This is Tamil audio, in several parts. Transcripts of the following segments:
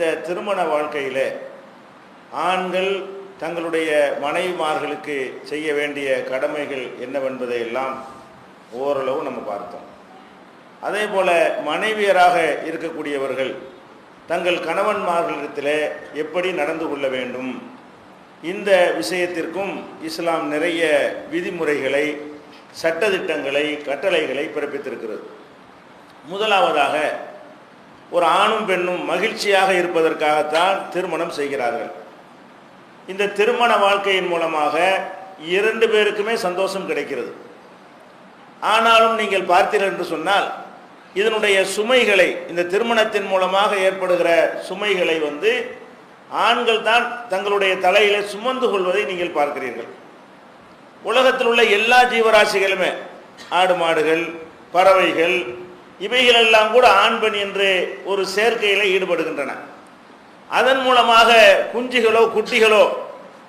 இந்த திருமண வாழ்க்கையில் ஆண்கள் தங்களுடைய மனைவிமார்களுக்கு செய்ய வேண்டிய கடமைகள் என்னவென்பதை எல்லாம் ஓரளவு நம்ம பார்த்தோம். அதே போல் மனைவியராக இருக்கக்கூடியவர்கள் தங்கள் கணவன்மார்களிடத்தில் எப்படி நடந்து கொள்ள வேண்டும், இந்த விஷயத்திற்கும் இஸ்லாம் நிறைய விதிமுறைகளை, சட்டதிட்டங்களை, கட்டளைகளை பிறப்பித்திருக்கிறது. முதலாவதாக, ஒரு ஆணும் பெண்ணும் மகிழ்ச்சியாக இருப்பதற்காகத்தான் திருமணம் செய்கிறார்கள். இந்த திருமண வாழ்க்கையின் மூலமாக இரண்டு பேருக்குமே சந்தோஷம் கிடைக்கிறது. ஆனாலும் நீங்கள் பார்த்தீர்கள் என்று சொன்னால், இதனுடைய சுமைகளை, இந்த திருமணத்தின் மூலமாக ஏற்படுகிற சுமைகளை ஆண்கள் தான் தங்களுடைய தலையில சுமந்து கொள்வதை நீங்கள் பார்க்கிறீர்கள். உலகத்தில் உள்ள எல்லா ஜீவராசிகளுமே, ஆடு மாடுகள், பறவைகள், இவைகளெல்லாம் கூட ஆண் பெண் என்று ஒரு சேர்க்கையில் ஈடுபடுகின்றன. அதன் மூலமாக குஞ்சுகளோ குட்டிகளோ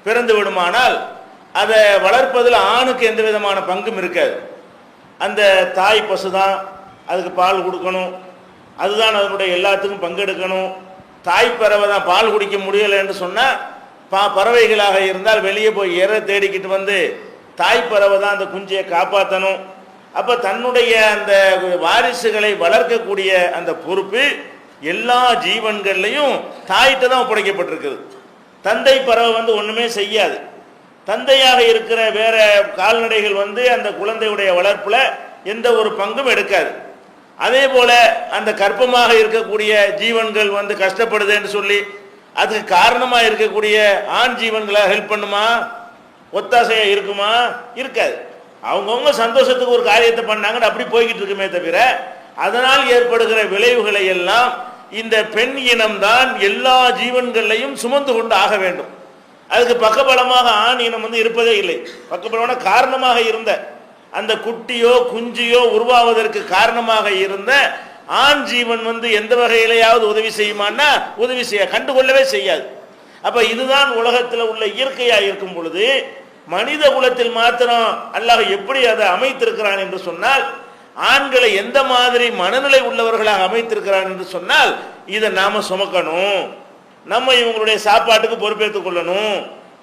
பிறந்து விடுமானால் அதை வளர்ப்பதில் ஆணுக்கு எந்த விதமான பங்கும் இருக்காது. அந்த தாய் பசு தான் அதுக்கு பால் கொடுக்கணும், அதுதான் அதனுடைய எல்லாத்துக்கும் பங்கெடுக்கணும். தாய் பறவை தான் பால் குடிக்க முடியலை என்று சொன்னால், பறவைகளாக இருந்தால் வெளியே போய் இறை தேடிக்கிட்டு தாய் பறவை தான் அந்த குஞ்சியை காப்பாற்றணும். அப்போ தன்னுடைய அந்த வாரிசுகளை வளர்க்கக்கூடிய அந்த பொறுப்பு எல்லா ஜீவன்கள்லையும் தாயிட்ட தான் ஒப்படைக்கப்பட்டிருக்குது. தந்தை பறவை ஒன்றுமே செய்யாது. தந்தையாக இருக்கிற வேற கால்நடைகள் அந்த குழந்தையுடைய வளர்ப்புல எந்த ஒரு பங்கும் எடுக்காது. அதே போல அந்த கர்ப்பமாக இருக்கக்கூடிய ஜீவன்கள் கஷ்டப்படுது என்று சொல்லி அதுக்கு காரணமாக இருக்கக்கூடிய ஆண் ஜீவன்களை ஹெல்ப் பண்ணுமா, ஒத்தாசையா இருக்குமா? இருக்காது. அவங்கவுங்க சந்தோஷத்துக்கு ஒரு காரியத்தை பண்ணாங்கன்னு அப்படி போய்கிட்டு இருக்குமே தவிர, அதனால் ஏற்படுகிற விளைவுகளை எல்லாம் இந்த பெண் இனம்தான் எல்லா ஜீவன்களையும் சுமந்து கொண்டு ஆக வேண்டும். அதுக்கு பக்கபலமாக ஆண் இனம் இருப்பதே இல்லை. பக்கபலமான காரணமாக இருந்த அந்த குட்டியோ குஞ்சியோ உருவாவதற்கு காரணமாக இருந்த ஆண் ஜீவன் எந்த வகையிலேயாவது உதவி செய்யுமான்னா உதவி செய்ய கண்டுகொள்ளவே செய்யாது. அப்ப இதுதான் உலகத்தில் உள்ள இயற்கையா இருக்கும் பொழுது, மனித குலத்தில் மாத்திரம் அல்லாஹ் எப்படி அதை அமைத்திருக்கிறான் என்று சொன்னால், ஆண்களை எந்த மாதிரி மனநிலை உள்ளவர்களாக அமைத்திருக்கிறான் என்று சொன்னால், இதை நாம சுமக்கணும், நம்ம இவங்களுடைய சாப்பாட்டுக்கு பொறுப்பேற்றுக் கொள்ளணும்,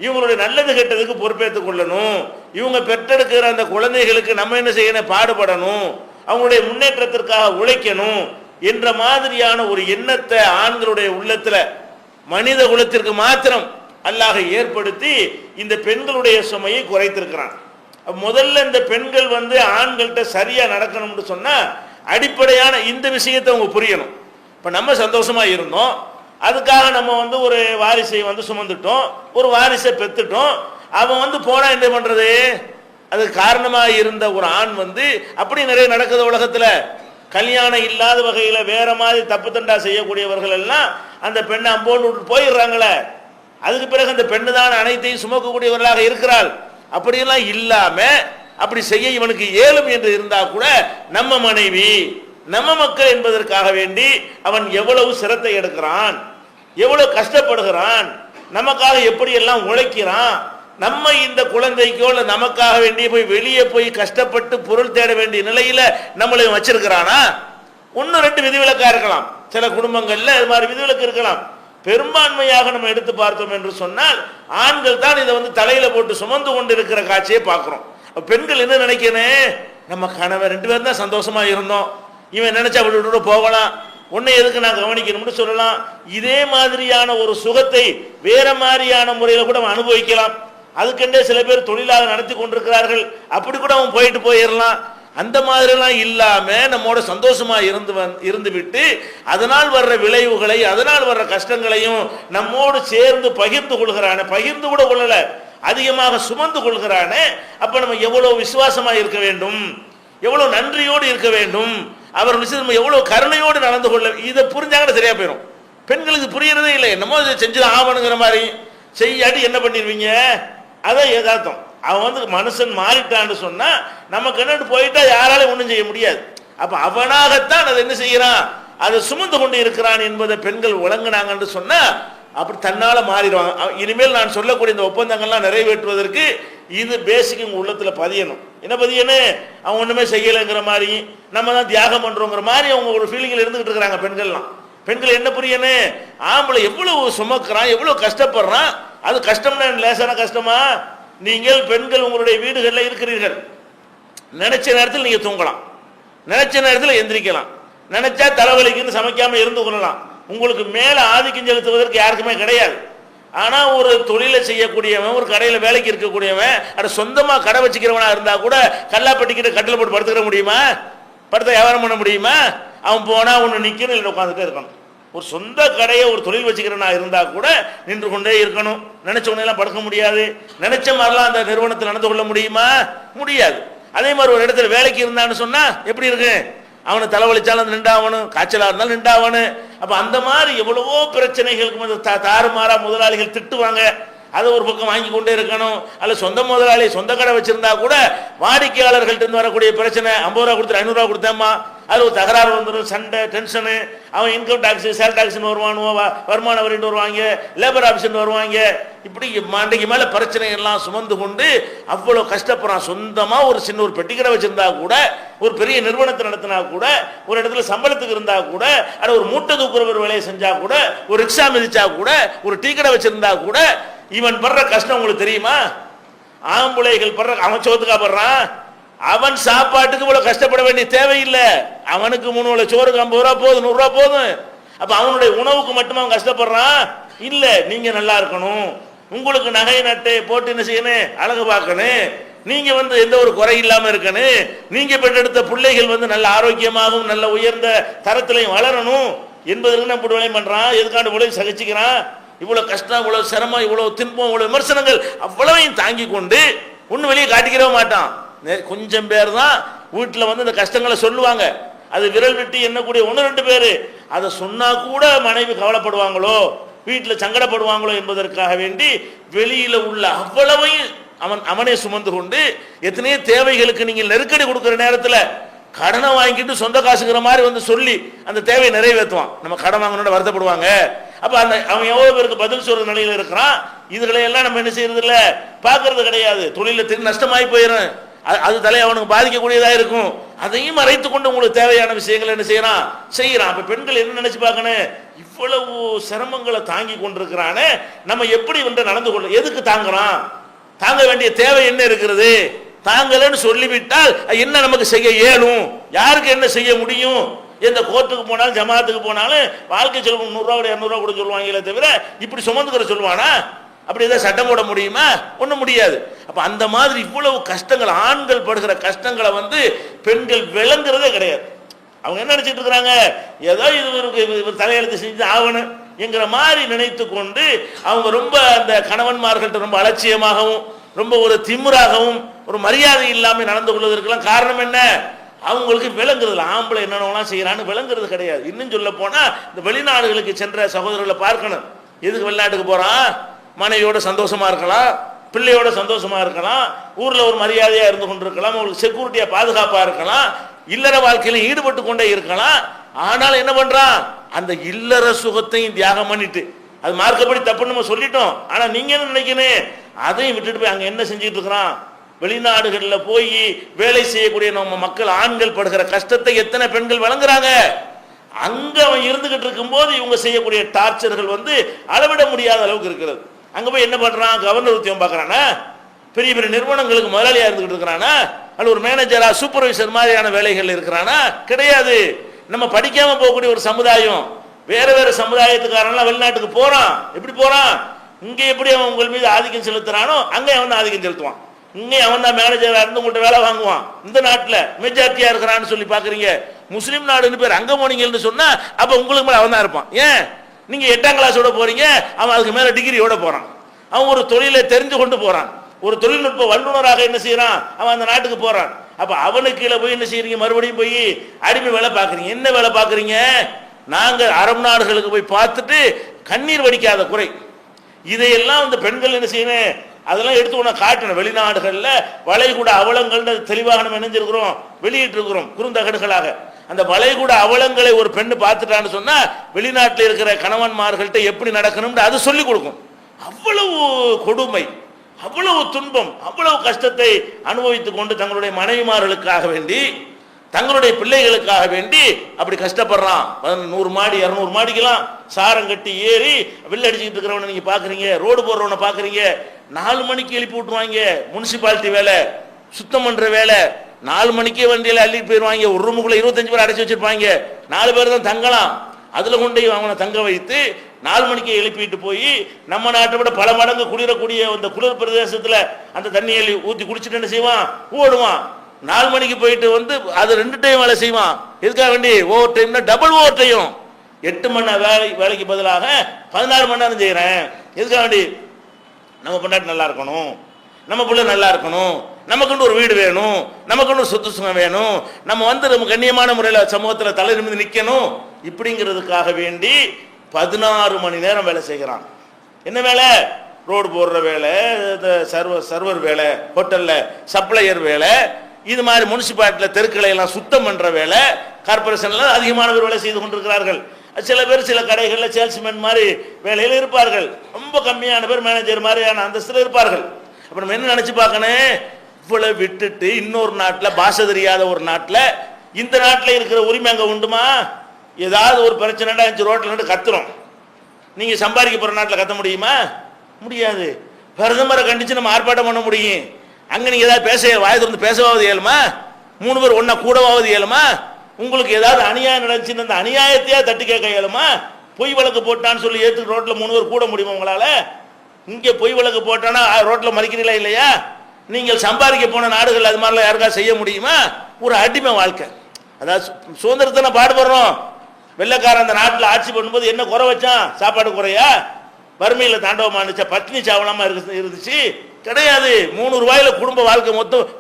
இவங்களுடைய நல்லது கெட்டதுக்கு பொறுப்பேற்றுக் கொள்ளணும், இவங்க பெற்றெடுக்கிற அந்த குழந்தைகளுக்கு நம்ம என்ன செய்யணும், பாடுபடணும், அவங்களுடைய முன்னேற்றத்திற்காக உழைக்கணும் என்ற மாதிரியான ஒரு எண்ணத்தை ஆண்களுடைய உள்ளத்துல மனித குலத்திற்கு மாத்திரம் அல்லாஹ் ஏற்படுத்தி இந்த பெண்களுடைய சுமையை குறைத்திருக்கிறான். முதல்ல இந்த பெண்கள் ஆண்கள்கிட்ட சரியா நடக்கணும்னு சொன்னா அடிப்படையான இந்த விஷயத்தை அவங்க புரியணும். இப்ப நம்ம சந்தோஷமா இருந்தோம், அதுக்காக நம்ம ஒரு வாரிசை சுமந்துட்டோம், ஒரு வாரிசை பெத்துட்டோம். அவன் போனா என்ன பண்றது? அது காரணமாக இருந்த ஒரு ஆண் அப்படி நிறைய நடக்குது உலகத்துல. கல்யாணம் இல்லாத வகையில வேற மாதிரி தப்பு தண்டா செய்யக்கூடியவர்கள் எல்லாம் அந்த பெண்ணை அம்போன்னு விட்டு போயிடுறாங்களே. அதுக்கு பிறகு அந்த பெண்ணு தான் அனைத்தையும் சுமக்கக்கூடியவர்களாக இருக்கிறாள். அப்படியெல்லாம் இல்லாம அப்படி செய்ய இவனுக்கு இயலும் என்று இருந்தா கூட, நம்ம மனைவி, நம்ம மக்கள் என்பதற்காக வேண்டி அவன் எவ்வளவு சிரத்தை எடுக்கிறான், எவ்வளவு கஷ்டப்படுகிறான், நமக்காக எப்படி எல்லாம் உழைக்கிறான். நம்ம இந்த குழந்தைக்கோ நமக்காக வேண்டிய போய் வெளியே போய் கஷ்டப்பட்டு பொருள் தேட வேண்டிய நிலையில நம்மளை வச்சிருக்கிறானா? ஒன்னு ரெண்டு விதிவிலக்கா இருக்கலாம், சில குடும்பங்கள்ல இது மாதிரி விதிவிலக்கு இருக்கலாம். பெரும்பான்மையாக நம்ம எடுத்து பார்த்தோம் என்று சொன்னால் ஆண்கள் தான் இதை தலையில போட்டு சுமந்து கொண்டு இருக்கிற காட்சியை பார்க்கிறோம். பெண்கள் என்ன நினைக்கணும், நம்ம கணவர் ரெண்டு பேரும் தான் சந்தோஷமா இருந்தோம், இவன் நினைச்சா விட்டு போகலாம், உன்னை எதுக்கு நான் கவனிக்கணும்னு சொல்லலாம். இதே மாதிரியான ஒரு சுகத்தை வேற மாதிரியான முறையில கூட அவன் அனுபவிக்கலாம். அதுக்கெண்டே சில பேர் தொழிலாக நடத்தி கொண்டிருக்கிறார்கள், அப்படி கூட அவன் போயிட்டு போயிடலாம். அந்த மாதிரிலாம் இல்லாம நம்மோட சந்தோஷமா இருந்து விட்டு அதனால் வர்ற விளைவுகளை, அதனால் வர்ற கஷ்டங்களையும் நம்மோடு சேர்ந்து பகிர்ந்து கொள்கிறானே, பகிர்ந்து கூட கொள்ளல, அதிகமாக சுமந்து கொள்கிறானே. அப்ப நம்ம எவ்வளவு விசுவாசமா இருக்க வேண்டும், எவ்வளவு நன்றியோடு இருக்க வேண்டும், அவர் விஷயம் எவ்வளவு கருணையோடு நடந்து கொள்ள, இதை புரிஞ்சாங்கன்னா சரியா போயிடும். பெண்களுக்கு புரியறதே இல்லை, என்னமோ செஞ்சு ஆவணுங்கிற மாதிரி செய்யாட்டி என்ன பண்ணிடுவீங்க, அதான் யதார்த்தம். அவன் மனுஷன் மாறிட்டான்னு சொன்னா நமக்கு என்ன போயிட்டா யாராலும் ஒன்றும் செய்ய முடியாது. அப்ப அவனாகத்தான் அதை என்ன செய்யறான், அதை சுமந்து கொண்டு இருக்கிறான் என்பதை பெண்கள் விளங்குனாங்கன்னு சொன்னா அப்படி தன்னால மாறிடுவாங்க. இனிமேல் நான் சொல்லக்கூடிய இந்த ஒப்பந்தங்கள்லாம் நிறைவேற்றுவதற்கு இது பேசிக் உங்க உள்ளத்துல பதியணும். என்ன பதியணும்? அவன் ஒண்ணுமே செய்யலைங்கிற மாதிரி, நம்ம தான் தியாகம் பண்றோங்கிற மாதிரி அவங்க ஒரு ஃபீலிங்ல இருந்துகிட்டு இருக்கிறாங்க பெண்கள்லாம். பெண்கள் என்ன புரியணும், ஆம்பளை எவ்வளவு சுமக்கிறான், எவ்வளவு கஷ்டப்படுறான். அது கஷ்டம்னா லேசான கஷ்டமா? நீங்கள் பெண்கள் உங்களுடைய வீடுகளில் இருக்கிறீர்கள், நினைச்ச நேரத்தில் நீங்க தூங்கலாம், நினைச்ச நேரத்தில் எந்திரிக்கலாம், நினைச்சா தலைவலிக்குன்னு சமைக்காம இருந்து கொள்ளலாம். உங்களுக்கு மேல ஆதிக்கம் செலுத்துவதற்கு யாருக்குமே கிடையாது. ஆனா ஒரு தொழிலை செய்யக்கூடியவன், ஒரு கடையில் வேலைக்கு இருக்கக்கூடியவன், அது சொந்தமா கடை வச்சுக்கிறவனா இருந்தா கூட கல்லாப்பட்டிக்கிட்ட கட்டில் போட்டு படுத்துக்கிற முடியுமா? படுத்த வியாபாரம் பண்ண முடியுமா? அவன் போனா ஒன்று நிற்கணும், இல்லை உட்காந்துட்டே இருக்கணும். ஒரு சொந்த கடையை ஒரு தொழில் வச்சுக்கிறனா இருந்தா கூட நின்று கொண்டே இருக்கணும். நினைச்ச உடனேலாம் படுக்க முடியாது. நினைச்ச மாதிரிலாம் அந்த நிறுவனத்தில் நடந்து கொள்ள முடியுமா? முடியாது. அதே மாதிரி ஒரு இடத்துல வேலைக்கு இருந்தான்னு சொன்னா எப்படி இருக்கு? அவனை தலைவலிச்சாலும் நின்றாவணும், காய்ச்சலா இருந்தாலும் நின்றாவணும். அப்ப அந்த மாதிரி எவ்வளவோ பிரச்சனைகளுக்கு தாறுமாறா முதலாளிகள் திட்டுவாங்க. அதை ஒரு பக்கம் வாங்கி கொண்டே இருக்கணும். அல்ல சொந்த முதலாளி சொந்த கடை வச்சிருந்தா கூட வாடிக்கையாளர்கள்ட்ட வரக்கூடிய பிரச்சனை, 50 ரூபா கொடுத்து 500 ரூபா கொடுத்தேம்மா, அது ஒரு தகராறு வந்துடும், சண்டை, டென்ஷனு. அவன் இன்கம் டாக்ஸ், சேல் டாக்ஸ்னு வருவானுவோ, வருமான வரின்னு வருவாங்க, லேபர் ஆஃபீஸ்ன்னு வருவாங்க. இப்படி மாண்டைக்கு மேலே பிரச்சனை எல்லாம் சுமந்து கொண்டு அவ்வளோ கஷ்டப்படுறான். சொந்தமாக ஒரு சின்ன ஒரு பெட்டிக்கடை வச்சிருந்தா கூட, ஒரு பெரிய நிறுவனத்தை நடத்தினா கூட, ஒரு இடத்துல சம்பளத்துக்கு இருந்தா கூட, அது ஒரு மூட்டை தூக்குற ஒரு வேலையை செஞ்சா கூட, ஒரு ரிக்ஷா மிதிச்சா கூட, ஒரு டீ கடை வச்சிருந்தா கூட, இவன் படுற கஷ்டம் உங்களுக்கு தெரியுமா? ஆம்பளைகள் படுற, அவன் சோத்துக்கா படுறான், அவன் சாப்பாட்டுக்கு இவ்வளவு கஷ்டப்பட வேண்டிய தேவையில்லை. அவனுக்கு 3 வேளை சோறுக்கு 50 ரூபா போதும், 100 ரூபா போதும். அப்ப அவனுடைய உணவுக்கு மட்டும் அவன் கஷ்டப்படுறான் இல்ல. நீங்க நல்லா இருக்கணும், உங்களுக்கு நகை நட்டை போட்டு என்ன செய்யணும், அழகு பார்க்கணும், நீங்க எந்த ஒரு குறை இல்லாம இருக்கணும், நீங்க பெற்றெடுத்த பிள்ளைகள் நல்ல ஆரோக்கியமாகவும் நல்ல உயர்ந்த தரத்திலையும் வளரணும் என்பதற்கு நம்ம வேலை பண்றான். எதுக்காண்டு இவ்வளவு சகிச்சுக்கிறான், இவ்வளவு கஷ்டம், இவ்வளவு சிரமம், இவ்வளவு தின்பம், இவ்வளவு விமர்சனங்கள் அவ்வளவையும் தாங்கி கொண்டு ஒன்னும் வெளியே காட்டிக்கிறவே மாட்டான். கொஞ்சம் பேர் தான் வீட்டில் இந்த கஷ்டங்களை சொல்லுவாங்க. அது விரல் விட்டு எண்ணக்கூடிய 1-2 பேர். அதை சொன்னா கூட மனைவி கவலைப்படுவாங்களோ, வீட்டில் சங்கடப்படுவாங்களோ என்பதற்காக வேண்டி வெளியில உள்ள அவ்வளவையும் அவனே சுமந்து கொண்டு, எத்தனையோ தேவைகளுக்கு நீங்கள் நெருக்கடி கொடுக்கிற நேரத்தில் கடனை வாங்கிட்டு சொந்த காசுங்கிற மாதிரி சொல்லி அந்த தேவையை நிறைவேற்றுவான். நம்ம கடன் வாங்கணும்னு வருத்தப்படுவாங்க. அப்ப அவன் எவ்வளவு பேருக்கு பதில் சொல்ற நிலையில இருக்கிறான். இதுகளை எல்லாம் நம்ம என்ன செய்யறது இல்ல, பாக்குறது கிடையாது. தொழில திரு நஷ்டமாயி போயிடும், அது தலை அவனுக்கு பாதிக்கக்கூடியதா இருக்கும். அதையும் மறைத்து கொண்டு உங்களுக்கு தேவையான விஷயங்களை என்ன செய்யறான். அப்ப பெண்கள் என்ன நினைச்சு பார்க்கணும், இவ்வளவு சிரமங்களை தாங்கி கொண்டிருக்கிறானே, நம்ம எப்படி நடந்து கொள்ள, எதுக்கு தாங்குறான், தாங்க வேண்டிய தேவை என்ன இருக்கிறது, தாங்கலன்னு சொல்லிவிட்டால் என்ன நமக்கு செய்ய இயலும், யாருக்கு என்ன செய்ய முடியும். எந்த கோர்ட்டுக்கு போனாலும் ஜமாத்துக்கு போனாலும் வாழ்க்கை செலவு 100 ரூபா 200 ரூபா கூட சொல்லுவாங்களே தவிர இப்படி சுமந்துக்கிற சொல்லுவானா? அப்படி ஏதாவது சட்டம் போட முடியுமா? ஒன்றும் முடியாது. அப்ப அந்த மாதிரி இவ்வளவு கஷ்டங்கள், ஆண்கள் படுகிற கஷ்டங்களை பெண்கள் விளங்குறதே கிடையாது. அவங்க என்ன நினைச்சிட்டு இருக்கிறாங்க, ஏதோ இது தலையெழுத்து செஞ்சு ஆகணும் என்கிற மாதிரி நினைத்து கொண்டு அவங்க ரொம்ப அந்த கணவன்மார்கள்ட்ட ரொம்ப அலட்சியமாகவும் ரொம்ப ஒரு திமிராகவும் ஒரு மரியாதை இல்லாமல் நடந்து கொள்வதற்கெல்லாம் காரணம் என்ன? அவங்களுக்கு விளங்குறதுல ஆம்பளை என்னென்னலாம் செய்யறான்னு விளங்குறது கிடையாது. இன்னும் சொல்ல போனா இந்த வெளிநாடுகளுக்கு சென்ற சகோதரர்களை பார்க்கணும். எதுக்கு வெளிநாட்டுக்கு போறான்? மனைவியோட சந்தோஷமா இருக்கலாம், பிள்ளையோட சந்தோஷமா இருக்கலாம், ஊர்ல ஒரு மரியாதையா இருந்து கொண்டிருக்கலாம், அவங்களுக்கு செக்யூரிட்டியா பாதுகாப்பா இருக்கலாம், இல்லற வாழ்க்கையில ஈடுபட்டு கொண்டே இருக்கலாம். ஆனால் என்ன பண்றான், அந்த இல்லற சுகத்தையும் தியாகம் பண்ணிட்டு, அது மார்க்கப்படி தப்புன்னு நம்ம சொல்லிட்டோம். ஆனா நீங்க என்ன நினைக்கணும், அதையும் விட்டுட்டு போய் அங்க என்ன செஞ்சுட்டு இருக்கிறான். வெளிநாடுகளில் போய் வேலை செய்யக்கூடிய நம்ம மக்கள், ஆண்கள் படுகிற கஷ்டத்தை எத்தனை பெண்கள் வழங்குறாங்க. அங்க அவன் இருந்துகிட்டு இருக்கும் போது இவங்க செய்யக்கூடிய டார்ச்சர்கள் அளவிட முடியாத அளவுக்கு இருக்கிறது. அங்க போய் என்ன பண்றான், கவர்னர் உத்தியோகம் பார்க்கறானா, பெரிய பெரிய நிறுவனங்களுக்கு முதலாளியா இருந்துகிட்டு இருக்கிறானா, அல்ல ஒரு மேனேஜரா சூப்பர்வைசர் மாதிரியான வேலைகள் இருக்கிறானா? கிடையாது. நம்ம படிக்காம போகக்கூடிய ஒரு சமுதாயம், வேற வேற சமுதாயத்துக்காரன்லாம் வெளிநாட்டுக்கு போறான். எப்படி போறான்? இங்க எப்படி அவன் உங்கள் மீது ஆதிக்கம் செலுத்துறானோ அங்கே அவன் தான் ஆதிக்கம் செலுத்துவான். இங்கே அவன் தான் மேனேஜரா இருந்து உங்கள்கிட்ட வேலை வாங்குவான். இந்த நாட்டில் மெஜாரிட்டியா இருக்கிறான்னு சொல்லி பாக்குறீங்க. முஸ்லீம் நாடுன்னு பேர், அங்க போனீங்கன்னு சொன்னா அப்ப உங்களுக்கு மேல அவன் தான் இருப்பான். ஏன் நீங்க 8ஆம் கிளாஸோட போறீங்க, அவன் அதுக்கு மேல டிகிரியோட போறான். அவன் ஒரு தொழிலை தெரிஞ்சு கொண்டு போறான், ஒரு தொழில்நுட்ப வல்லுநராக என்ன செய்யறான், அவன் அந்த நாட்டுக்கு போறான். அப்ப அவனுக்கு கீழே போய் என்ன செய்யறீங்க, மறுபடியும் போய் அடிமை வேலை பாக்குறீங்க. என்ன வேலை பாக்குறீங்க? நாங்க அரபு நாடுகளுக்கு போய் பார்த்துட்டு கண்ணீர் வடிக்காத குறை. இதையெல்லாம் இந்த பெண்கள் என்ன செய்யணும், அதெல்லாம் எடுத்து உன காட்டணும். வெளிநாடுகளில் வளைகுடா அவலங்கள் தெளிவாக நம்ம இணைஞ்சிருக்கிறோம், வெளியிட்டு இருக்கிறோம் குறுந்தகடுகளாக. அந்த வளைகுடா அவலங்களை ஒரு பெண்ணு பார்த்துட்டான்னு சொன்னா வெளிநாட்டில் இருக்கிற கணவன்மார்கள்ட்ட எப்படி நடக்கணும்னு அது சொல்லிக் கொடுக்கும். அவ்வளவு கொடுமை, அவ்வளவு துன்பம், அவ்வளவு கஷ்டத்தை அனுபவித்துக் கொண்டு தங்களுடைய மனைவிமார்களுக்காக வேண்டி தங்களுடைய பிள்ளைகளுக்காக வேண்டி அப்படி கஷ்டப்படுறான். 100 மாடி 200 மாடிக்கெல்லாம் சாரம் கட்டி ஏறி வெளில அடிச்சுக்கிட்டு இருக்கிறவனை நீங்க பாக்குறீங்க, ரோடு போடுறவனை பாக்குறீங்க. 4 மணிக்கு எழுப்பி விட்டுருவாங்க. முனிசிபாலிட்டி வேலை, சுத்தம் பண்ற வேலை, 4 மணிக்கே வண்டியில அள்ளிட்டு போயிருவாங்க. ஒரு ரூமுக்குள்ள 25 பேர் அடைச்சு வச்சிருப்பாங்க. 4 பேர் தான் தங்கலாம். அதுல கொண்டு அவனை தங்க வைத்து 4 மணிக்கு எழுப்பிட்டு போய் நம்ம நாட்டை விட பல மடங்கு குளிரக்கூடிய அந்த குளிர் பிரதேசத்துல அந்த தண்ணியை ஊற்றி குடிச்சிட்டு என்ன செய்வான், ஓடுவான். 4 மணிக்கு போயிட்டு வந்து அது 2 டைம் வேலை செய்வான். எதுக்காக வேண்டி? ஓவர் டைம்னா டபுள் ஓவர் டைம். 8 மணி நேரம் வேலைக்கு பதிலாக 14 மணி நேரம் செய்யறேன். எதுக்காக வேண்டி? நம்ம பொண்டாட்டி நல்லா இருக்கணும், நம்ம பிள்ளை நல்லா இருக்கணும், நமக்குன்னு ஒரு வீடு வேணும், நமக்குன்னு ஒரு சொத்து சுகம் வேணும், நம்ம நம்ம கண்ணியமான முறையில் சமூகத்தில் தலை நிமிர்ந்து நிற்கணும். இப்படிங்கிறதுக்காக வேண்டி 16 மணி நேரம் வேலை செய்கிறான். என்ன வேலை? ரோடு போடுற வேலை, சர்வர் வேலை, ஹோட்டல்ல சப்ளையர் வேலை, இது மாதிரி முனிசிபாலிட்டியில் தெருக்களை எல்லாம் சுத்தம் பண்ற வேலை, கார்பரேஷன்ல அதிகமானவர் வேலை செய்து கொண்டிருக்கிறார்கள். சில பேர் சில கடைகளில் சேல்ஸ்மேன் மாதிரி வேலையில் இருப்பார்கள். ரொம்ப கம்மியான பேர் மேனேஜர் மாதிரியான அந்தஸ்தில் இருப்பார்கள். அப்ப நம்ம என்ன நினைச்சு பார்க்கணும், இவ்வளவு விட்டுட்டு இன்னொரு நாட்டில் பாஷை தெரியாத ஒரு நாட்டில் இந்த நாட்டில் இருக்கிற உரிமை அங்கே உண்டுமா? ஏதாவது ஒரு பிரச்சனைடா 5 ரோட்டில் நின்று கத்துறோம். நீங்க சம்பாதிக்க போற நாட்டில் கத்த முடியுமா? முடியாது. பிரதமரை கண்டிச்சு நம்ம ஆர்ப்பாட்டம் பண்ண முடியும். அங்க நீங்க ஏதாவது வாய் திறந்து பேசவாவது இயலுமா? 3 பேர் ஒன்னா கூடவாவது இயலுமா? உங்களுக்கு ஏதாவது அநியாயம் நடந்துச்சுன்னு அந்த அநியாயத்தையா தட்டி கேட்க இயலுமா? பொய் வழக்கு போட்டான்னு சொல்லி ஏத்துக்கு ரோட்ல 3 பேர் கூட முடியுமா உங்களால? இங்கே பொய் வழக்கு போட்டானா ரோட்ல மறிக்கிறீங்களா இல்லையா? நீங்கள் சம்பாதிக்க போன நாடுகள் அது மாதிரிலாம் யாருக்கா செய்ய முடியுமா? ஒரு அடிமை வாழ்க்கை. அதாவது சுதந்திரத்தை நான் பாடுபடுறோம். வெள்ளைக்காரன் அந்த நாட்டில் ஆட்சி பண்ணும்போது என்ன குறை வச்சான்? சாப்பாடு குறையா? வறுமையில் தாண்டவமா இருந்துச்சா? பட்னி சாவலாமா இருந்துச்சு? கிடையாது. 3 ரூபாயில குடும்ப வாழ்க்கை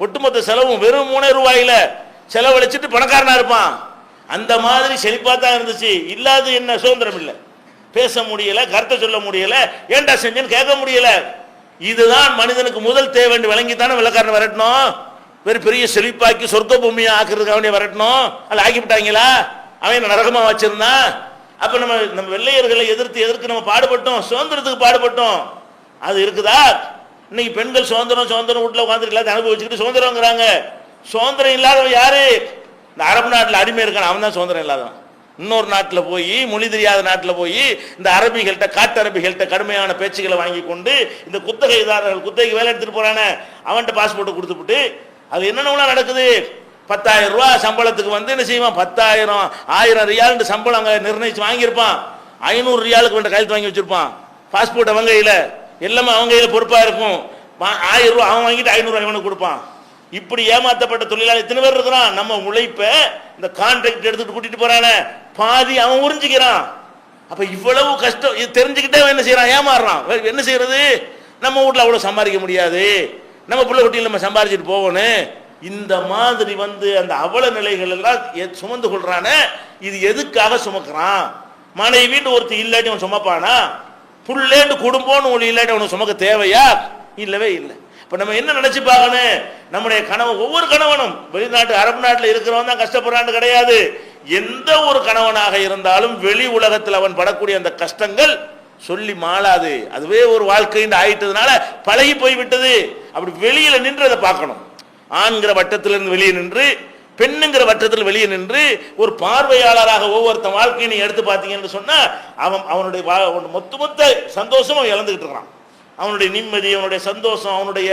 ஒட்டுமொத்த செலவும் வெறும் 3 ரூபாயில செலவழிச்சிட்டு பணக்காரனா இருப்பான். அந்த மாதிரி செழிப்பா தான் இருந்துச்சு. இல்லாத என்ன சுதந்திரம் இல்லை, பேச முடியல, கருத்தை சொல்ல முடியல, ஏன்டா செஞ்சேன்னு கேட்க முடியல. இதுதான் மனிதனுக்கு முதல் தேவை விளங்கித்தானே வெள்ளக்காரன் வரட்டணும். வெறும் பெரிய செழிப்பாக்கி சொர்க்க பூமியை ஆக்குறதுக்காக வரட்டணும். அதில் ஆக்கிவிட்டாங்களா? அவன் நரகமா வச்சிருந்தான். அப்ப நம்ம வெள்ளையர்களை எதிர்த்து நம்ம பாடுபட்டோம், சுதந்திரத்துக்கு பாடுபட்டோம். அது இருக்குதா? இன்னைக்கு பெண்கள் சுதந்திரம் வீட்டுல உட்காந்துட்டு எல்லாத்தையும் அனுபவிச்சுக்கிட்டு சுதந்திரங்கிறாங்க. சுதந்திரம் இல்லாதவன் யாரு? இந்த அரபு நாட்டில் அடிமை இருக்கான், அவன் தான் சுதந்திரம் இல்லாதவன். இன்னொரு நாட்டில் போய், மொழி தெரியாத நாட்டில் போய் இந்த அரபிகள்கிட்ட, காட்டு அரபிகள்கிட்ட கடுமையான பேச்சுக்களை வாங்கி கொண்டு இந்த குத்தகைதாரர்கள் குத்தகைக்கு வேலை எடுத்துட்டு போறானே அவன்கிட்ட பாஸ்போர்ட்டை கொடுத்துட்டு அது என்னென்ன நடக்குது? 10,000 ரூபாய் சம்பளத்துக்கு வந்து என்ன செய்வான்? 10,000 1000 ரியால் சம்பளம் அங்கே நிர்ணயிச்சு வாங்கியிருப்பான். 500 ரியாலுக்கு வேண்ட கையெழுத்து வாங்கி வச்சிருப்பான். பாஸ்போர்ட் அவங்க கையில், எல்லாமே அவங்க கையில் பொறுப்பாக இருக்கும். 1000 ரூபா அவன் வாங்கிட்டு 500 ரூபாய் இவனுக்கு கொடுப்பான். இப்படி ஏமாத்தப்பட்ட தொழிலாளி எத்தனை பேர் இருக்கிறான்? நம்ம உழைப்ப இந்த கான்ட்ராக்ட் எடுத்துட்டு கூட்டிட்டு போறானே பாதி அவன் உறிஞ்சிக்கிறான். அப்ப இவ்வளவு கஷ்டம் இது தெரிஞ்சுக்கிட்டே என்ன செய்யறான்? ஏமாறுறான். என்ன செய்யறது? நம்ம வீட்டுல அவ்வளவு சம்பாதிக்க முடியாது, நம்ம பிள்ளை குட்டியில் நம்ம சம்பாதிச்சுட்டு போகணும். இந்த மாதிரி அந்த அவல நிலைகள் எல்லாம் சுமந்து கொள்றான. இது எதுக்காக சுமக்கிறான்? மனைவின்னு ஒருத்தி இல்லாட்டி அவன் சுமப்பானா? புள்ளேண்டு குடும்பம்னு ஒன்று இல்லாட்டி அவனுக்கு சுமக்க தேவையா? இல்லவே இல்லை. இப்ப நம்ம என்ன நினைச்சு பார்க்கணும்? நம்முடைய கணவன், ஒவ்வொரு கணவனும் வெளிநாட்டு அரபு நாட்டில் இருக்கிறவன் தான் கஷ்டப்படுறான்னு கிடையாது. எந்த ஒரு கணவனாக இருந்தாலும் வெளி உலகத்தில் அவன் படக்கூடிய அந்த கஷ்டங்கள் சொல்லி மாளாது. அதுவே ஒரு வாழ்க்கைன்னு ஆயிட்டதுனால பழகி போய்விட்டது. அப்படி வெளியில நின்று அதை பார்க்கணும். ஆண்கிற வட்டத்திலிருந்து வெளியே நின்று, பெண்ணுங்கிற வட்டத்தில் வெளியே நின்று ஒரு பார்வையாளராக ஒவ்வொருத்தன் வாழ்க்கையை நீங்க எடுத்து பார்த்தீங்கன்னு சொன்னா அவனுடைய மொத்த சந்தோஷம் அவன் இழந்துகிட்டு இருக்கிறான். அவனுடைய நிம்மதி, அவனுடைய சந்தோஷம், அவனுடைய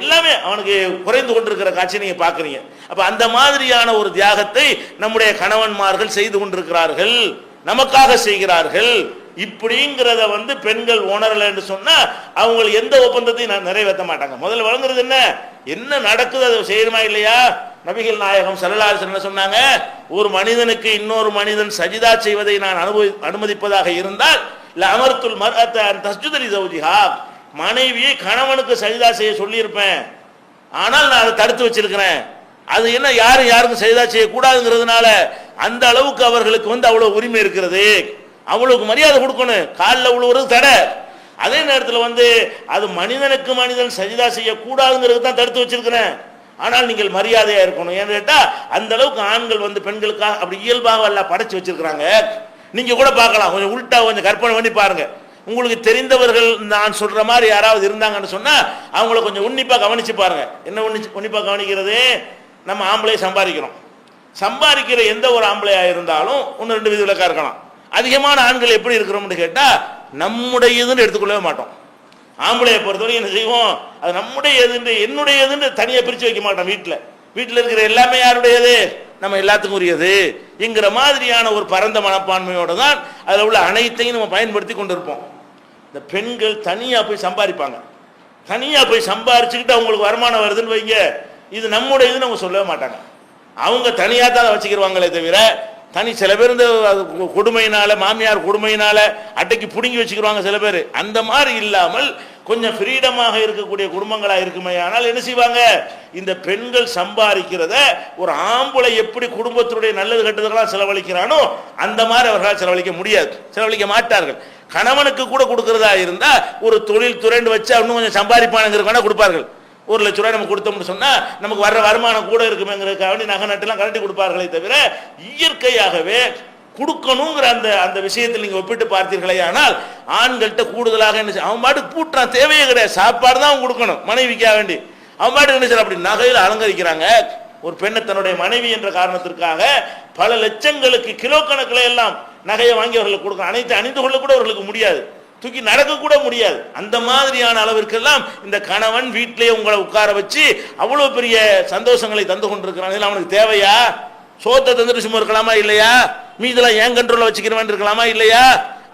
எல்லாமே அவனுக்கு குறைந்து கொண்டிருக்கிற காட்சி நீங்க பாக்குறீங்க. அப்ப அந்த மாதிரியான ஒரு தியாகத்தை நம்முடைய கணவன்மார்கள் செய்து கொண்டிருக்கிறார்கள், நமக்காக செய்கிறார்கள். இப்படிங்கிறத பெண்கள் உணரல என்று சொன்னா அவங்க எந்த ஒப்பந்தத்தையும் நிறைவேற்ற மாட்டாங்க. முதல்ல வழங்குறது என்ன நடக்குது, அதை செய்யணுமா இல்லையா? நபிகள் நாயகம் ஸல்லல்லாஹு அலைஹி வஸல்லம் சொன்னாங்க, ஒரு மனிதனுக்கு இன்னொரு மனிதன் சஜிதா செய்வதை நான் அனுமதிப்பதாக இருந்தால் லஅமர்துல் மர்அத அன் தஸ்ஜுத லி ஜௌஜிஹா, மனைவியை கணவனுக்கு சஜிதா செய்ய சொல்லியிருப்பேன். ஆனால் நான் அதை தடுத்து வச்சிருக்கிறேன். அது என்ன, யாருக்கும் சஜிதா செய்யக்கூடாதுங்கிறதுனால அந்த அளவுக்கு அவர்களுக்கு அவ்வளவு உரிமை இருக்கிறது. அவளுக்கு மரியாதை கொடுக்கணும். காலில் விழுவுறது தடை. அதே நேரத்தில் அது மனிதனுக்கு மனிதன் சஜிதா செய்யக்கூடாதுங்கிறது தான் தடுத்து வச்சிருக்கிறேன். ஆனால் நீங்கள் மரியாதையா இருக்கணும். ஏன்னு கேட்டா அந்த அளவுக்கு ஆண்கள் பெண்களுக்காக அப்படி இயல்பாக எல்லாம் படைச்சு வச்சிருக்கிறாங்க. நீங்க கூட பார்க்கலாம், கொஞ்சம் உள்டா கொஞ்சம் கற்பனை பண்ணி பாருங்க. உங்களுக்கு தெரிந்தவர்கள் நான் சொல்ற மாதிரி யாராவது இருந்தாங்கன்னு சொன்னா அவங்கள கொஞ்சம் உன்னிப்பா கவனிச்சு பாருங்க. என்ன உன்னிப்பா கவனிக்கிறது? நம்ம ஆம்பளை சம்பாதிக்கிறோம், சம்பாதிக்கிற எந்த ஒரு ஆம்பளையா இருந்தாலும் ஒன்று ரெண்டு விதிவிலக்கா இருக்கலாம். அதிகமான ஆண்கள் எப்படி இருக்கிறோம்னு கேட்டா நம்முடையதுன்னு எடுத்துக்கொள்ளவே மாட்டோம். ஆம்பளையை பொறுத்தவரைக்கும் என்ன செய்வோம், அது நம்முடைய எதுன்னு என்னுடையதுன்னு தனியாக பிரித்து வைக்க மாட்டோம். வீட்டில் இருக்கிற எல்லாமே யாருடையது, நம்ம எல்லாத்துக்கும் உரியது என்கிற மாதிரியான ஒரு பரந்த மனப்பான்மையோடு தான் அதில் உள்ள அனைத்தையும் நம்ம பயன்படுத்தி கொண்டு இருப்போம். இந்த பெண்கள் தனியாக போய் சம்பாதிப்பாங்க. தனியாக போய் சம்பாரிச்சுக்கிட்டு அவங்களுக்கு வருமானம் வருதுன்னு வைங்க, இது நம்முடையதுன்னு அவங்க சொல்லவே மாட்டாங்க. அவங்க தனியாக தான் அதை வச்சுக்கிடுவாங்களே தவிர சில பேர் இந்த கொடுமையினால, மாமியார் கொடுமையினால அட்டைக்கு பிடுங்கி வச்சுக்கிறாங்க சில பேர். அந்த மாதிரி இல்லாமல் கொஞ்சம் ஃப்ரீடமாக இருக்கக்கூடிய குடும்பங்களாக இருக்குமே. ஆனால் என்ன செய்வாங்க, இந்த பெண்கள் சம்பாதிக்கிறத ஒரு ஆம்பளை எப்படி குடும்பத்தினுடைய நல்லது கெட்டதுக்கெல்லாம் செலவழிக்கிறானோ அந்த மாதிரி அவர்களால் செலவழிக்க முடியாது, செலவழிக்க மாட்டார்கள். கணவனுக்கு கூட கொடுக்கறதா இருந்தா ஒரு தொழில் துறைன்னு வச்சா இன்னும் கொஞ்சம் சம்பாதிப்பானுங்கிறதுக்கான கொடுப்பார்கள். 1 லட்ச ரூபாய் நம்ம கொடுத்தோம்னு சொன்னா நமக்கு வர்ற வருமானம் கூட இருக்குமேங்கிறதுக்காக வேண்டி நகை நட்டுலாம் கரண்டி கொடுப்பார்களே தவிர இயற்கையாகவே கொடுக்கணுங்கிற அந்த விஷயத்தில் நீங்க ஒப்பிட்டு பார்த்தீர்களே ஆனால் ஆண்கள்கிட்ட கூடுதலாக என்ன, அவன் பாட்டுக்கு பூட்டுறான், தேவையே கிடையாது, சாப்பாடு தான் அவன் கொடுக்கணும் மனைவிக்காக வேண்டி. அவன் பாட்டுக்கு என்ன செய்யறான், அப்படி நகையில் அலங்கரிக்கிறாங்க. ஒரு பெண்ணை தன்னுடைய மனைவி என்ற காரணத்திற்காக பல லட்சங்களுக்கு கிலோ கணக்கில் எல்லாம் நகையை வாங்கி அவர்களுக்கு கொடுக்கணும். அனைத்து அணிந்து கொள்ள கூட அவர்களுக்கு முடியாது, தூக்கி நடக்க கூட முடியாது. அந்த மாதிரியான அளவிற்கெல்லாம் இந்த கணவன் வீட்டிலேயே உங்களை உட்கார வச்சு அவ்வளவு பெரிய சந்தோஷங்களை தந்து கொண்டிருக்கிறான். அவனுக்கு தேவையா? சோத்தை தந்துட்டு சும்மா இருக்கலாமா இல்லையா? மீதெல்லாம் ஏன் கண்ட்ரோல்ல வச்சுக்கிறவன் இருக்கலாமா இல்லையா?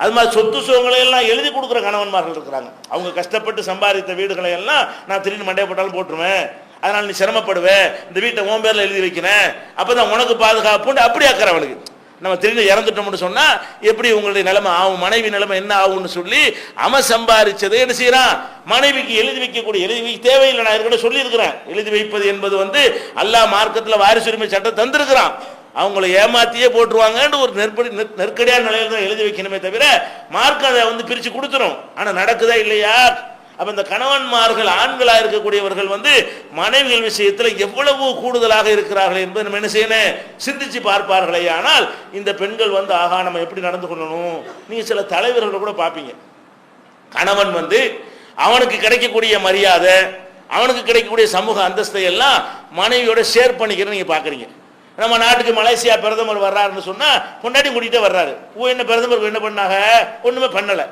அது மாதிரி சொத்து சுகங்களை எல்லாம் எழுதி கொடுக்குற கணவன்மார்கள் இருக்கிறாங்க. அவங்க கஷ்டப்பட்டு சம்பாதித்த வீடுகளை எல்லாம் நான் திடீர்னு மண்டைய போட்டாலும் போட்டுருவேன், அதனால நீ சிரமப்படுவேன், இந்த வீட்டை உன் பேர்ல எழுதி வைக்கிறேன், அப்பதான் உனக்கு பாதுகாப்புன்னு அப்படி ஆக்கிறவனுக்கு. நம்ம திடீர்னு இறந்துட்டோம்னு சொன்னா எப்படி உங்களுடைய நிலைமை ஆகும், மனைவி நிலைமை என்ன ஆகும்னு சொல்லி அவன் சம்பாதிச்சதை என்ன செய்யறான், மனைவிக்கு எழுதி வைக்கக்கூடிய, எழுதி வைக்க தேவையில்லை. நான் ஏற்கனவே சொல்லி இருக்கிறேன், எழுதி வைப்பது என்பது அல்லாஹ் மார்க்கத்தில் வாரிசுரிமை சட்டம் தந்திருக்கிறான். அவங்களை ஏமாத்தியே போட்டுருவாங்கன்னு ஒரு நெருக்கடியான நிலையில தான் எழுதி வைக்கணுமே தவிர மார்க்கம் அதை பிரிச்சு கொடுத்துரும். ஆனா நடக்குதா இல்லையா? அப்ப இந்த கணவன்மார்கள் ஆண்களா இருக்கக்கூடியவர்கள் மனைவிகள் விஷயத்தில் எவ்வளவு கூடுதலாக இருக்கிறார்கள் என்பதை நம்ம என்ன செய்யணும், சிந்திச்சு பார்ப்பார்களே. ஆனால் இந்த பெண்கள் ஆகா நம்ம எப்படி நடந்து கொள்ளணும். நீங்க சில தலைவர்கள் கூட பார்ப்பீங்க, கணவன் அவனுக்கு கிடைக்கக்கூடிய மரியாதை, அவனுக்கு கிடைக்கக்கூடிய சமூக அந்தஸ்தை எல்லாம் மனைவியோட ஷேர் பண்ணிக்கிறத நீங்க பாக்குறீங்க. நம்ம நாட்டுக்கு மலேசியா பிரதமர் வர்றாருன்னு சொன்னா பொண்டாட்டி கூட்டிகிட்டே வர்றாரு. என்ன பிரதமருக்கு என்ன பண்ணாங்க, ஒண்ணுமே பண்ணல.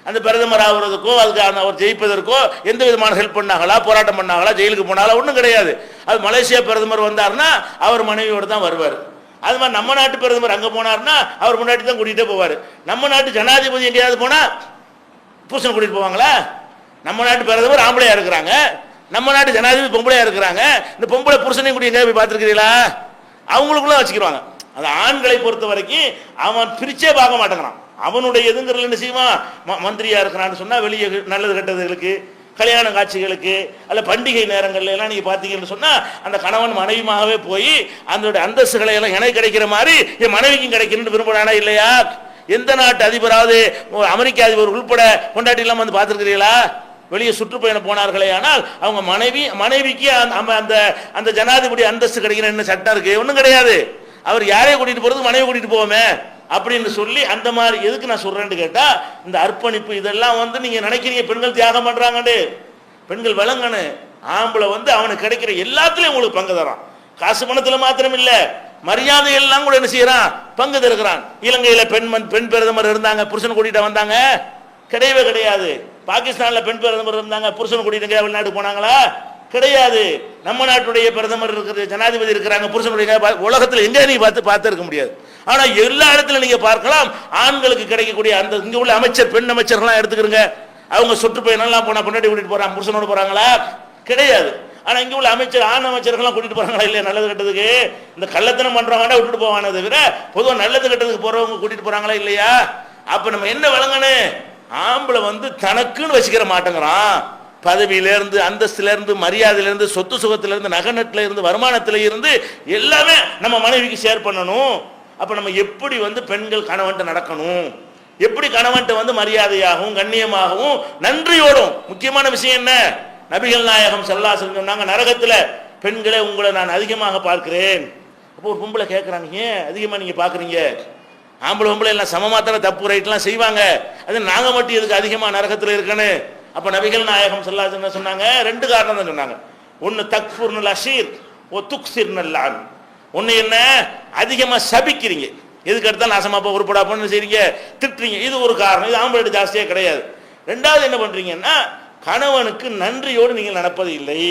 அந்த பிரதமர் ஆகுறதுக்கோ அதுக்கு அவர் ஜெயிப்பதற்கோ எந்த விதமான ஹெல்ப் பண்ணாங்களா, போராட்டம் பண்ணாங்களா, ஜெயிலுக்கு போனாங்களா, ஒன்றும் கிடையாது. அது மலேசியா பிரதமர் வந்தாருன்னா அவர் மனைவியோடு தான் வருவார். அது மாதிரி நம்ம நாட்டு பிரதமர் அங்கே போனார்னா அவர் முன்னாடி தான் கூட்டிகிட்டே போவார். நம்ம நாட்டு ஜனாதிபதி எங்கேயாவது போனால் புருஷன் கூட்டிகிட்டு போவாங்களா? நம்ம நாட்டு பிரதமர் ஆம்பளையா இருக்கிறாங்க, நம்ம நாட்டு ஜனாதிபதி பொம்பளையா இருக்கிறாங்க. இந்த பொம்பளை புருஷனையும் கூட்டி எங்கேயாவது போய் பார்த்துருக்கிறீங்களா? அவங்களுக்குள்ள வச்சுக்கிறாங்க. அது ஆண்களை பொறுத்த வரைக்கும் அவன் பிரிச்சே பார்க்க மாட்டேங்கிறான். அவனுடைய எதுங்கிறதுல என்ன செய்வான், மந்திரியா இருக்கிறான்னு சொன்னா வெளியே நல்லது கெட்டதுகளுக்கு, கல்யாண காட்சிகளுக்கு, அல்ல பண்டிகை நேரங்கள்ல எல்லாம் நீங்க பாத்தீங்கன்னு சொன்னா அந்த கணவன் மனைவியாகவே போய் அந்த அந்தஸ்துகளை எல்லாம் எனக்கு கிடைக்கிற மாதிரி என் மனைவிக்கும் கிடைக்கணும்னு விரும்புறானா இல்லையா? எந்த நாட்டு அதிபராவது, அமெரிக்க அதிபர் உள்பட கொண்டாட்டி எல்லாம் பார்த்துருக்கிறீங்களா? வெளியே சுற்றுப்பயணம் போனார்களே ஆனால் அவங்க மனைவிக்கு அந்த ஜனாதிபதி அந்தஸ்து கிடைக்கிற என்ன சட்டம் இருக்கு? ஒன்றும் கிடையாது. அவர் யாரையும் கூட்டிட்டு போறது, மனைவி கூட்டிட்டு போவோமே அப்படின்னு சொல்லி அந்த மாதிரி. எதுக்கு நான் சொல்றேன்னு கேட்டா இந்த அர்ப்பணிப்பு இதெல்லாம் நீங்க நினைக்கிறீங்க பெண்கள் தியாகம் பண்றாங்கன்னு. பெண்கள் விளங்கன்னு, ஆம்பளை அவனுக்கு கிடைக்கிற எல்லாத்துலயும் உங்களுக்கு பங்கு தரான். காசு பணத்துல மாத்திரம் இல்ல, மரியாதை எல்லாம் கூட என்ன செய்யறான், பங்கு தருகிறான். இலங்கையில பெண் பிரதமர் இருந்தாங்க, புருஷன் கூட்டிட்டு வந்தாங்க? கிடையவே கிடையாது. பாகிஸ்தான்ல பெண் பிரதமர் இருந்தாங்க, புருஷன் கூட்டிட்டு வெளிநாட்டுக்கு போனாங்களா? கிடையாது. நம்ம நாட்டுடைய பிரதமர் இருக்கிற, ஜனாதிபதி இருக்கிறாங்க, புருஷனுடைய உலகத்தில் எங்க நீங்க பார்த்து இருக்க முடியாது. ஆனா எல்லா இடத்துல நீங்க பார்க்கலாம் ஆண்களுக்கு கிடைக்கக்கூடிய அந்த இங்க உள்ள அமைச்சர், பெண் அமைச்சர்கள்லாம் எடுத்துக்கிறங்க, அவங்க சுற்றுப்பயணம் எல்லாம் போனா பொண்டாட்டி கூட்டிட்டு போறாங்க, புருஷனோட போறாங்களா? கிடையாது. ஆனா இங்க உள்ள அமைச்சர், ஆண் அமைச்சர்கள்லாம் கூட்டிட்டு போறாங்களா இல்லையா? நல்லது கெட்டதுக்கு இந்த கள்ளத்தனம் பண்றவங்க விட்டுட்டு போவானே தவிர பொதுவாக நல்லது கெட்டதுக்கு போறவங்க கூட்டிட்டு போறாங்களா இல்லையா? அப்ப நம்ம என்ன விளங்கணும், ஆம்பளை தனக்குன்னு வச்சுக்கிற மாட்டேங்கிறான். பதவியிலிருந்து, அந்தஸ்திலிருந்து, மரியாதையிலிருந்து, சொத்து சுகத்திலிருந்து, நகநட்டில இருந்து, வருமானத்தில இருந்து எல்லாமே நம்ம மனைவிக்கு ஷேர் பண்ணணும். அப்ப நம்ம எப்படி பெண்கள் கணவன்ட்ட நடக்கணும், எப்படி கணவன்ட்ட மரியாதையாகவும் கண்ணியமாகவும் நன்றியோடும். முக்கியமான விஷயம் என்ன, நபிகள் நாயகம் ஸல்லல்லாஹு அலைஹி வஸல்லம் சொன்னாங்க, நரகத்துல பெண்களை உங்களை நான் அதிகமாக பார்க்கிறேன். அப்போ ஒரு பொம்பளை கேட்கறாங்க, ஏன் அதிகமா நீங்க பாக்குறீங்க? ஆம்பளை பொம்பளை எல்லாம் சமமாத்திர தப்பு ரைட்லாம் செய்வாங்க, அது நாங்க மட்டும் எதுக்கு அதிகமா நரகத்துல இருக்குன்னு? அப்ப நபிகள் நாயகம் ஸல்லல்லாஹு அலைஹி வஸல்லம் சொன்னாங்க, ரெண்டு காரணம் தான் சொன்னாங்க. ஒன்னு தக்ஃபுர்னுல் அஷீர் ஒ துக்ஸிர்னல் லான். ஒன்று என்ன, அதிகமாக சபிக்கிறீங்க, எதுக்கு எடுத்தாலும் நாசமாப்பா உருப்படா பண்ணு செய்றீங்க, திட்டுறீங்க, இது ஒரு காரணம். இது ஆம்பளை ஜாஸ்தியாக கிடையாது. ரெண்டாவது என்ன பண்ணுறீங்கன்னா, கணவனுக்கு நன்றியோடு நீங்கள் நடப்பது இல்லை.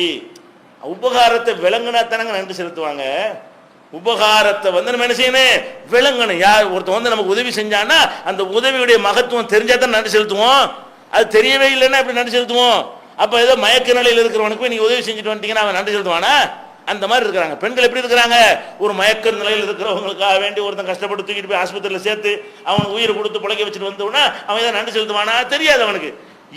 உபகாரத்தை விளங்கினா தானங்க நன்றி செலுத்துவாங்க. உபகாரத்தை வந்து நம்ம என்ன செய்யணும், விளங்கணும். யார் ஒருத்தர் வந்து நமக்கு உதவி செஞ்சான்னா அந்த உதவியுடைய மகத்துவம் தெரிஞ்சா தான் நன்றி செலுத்துவோம். அது தெரியவே இல்லைன்னா எப்படி நன்றி செலுத்துவோம்? அப்போ ஏதோ மயக்க நிலையில் இருக்கிறவனுக்கு போய் நீங்கள் உதவி செஞ்சுட்டு வந்துட்டீங்கன்னா அவன் நன்றி செலுத்துவானா? அந்த மாதிரி இருக்கிறாங்க பெண்கள். எப்படி இருக்கிறாங்க, ஒரு மயக்க நிலையில் இருக்கிறவங்களுக்காக வேண்டி ஒருத்தன் கஷ்டப்பட்டு தூக்கிட்டு போய் ஆஸ்பத்திரியில் சேர்த்து அவனுக்கு உயிரை கொடுத்து பிழைக்க வச்சுட்டு வந்தோன்னா அவன் ஏதாவது நன்றி செலுத்துவானா? தெரியாது அவனுக்கு.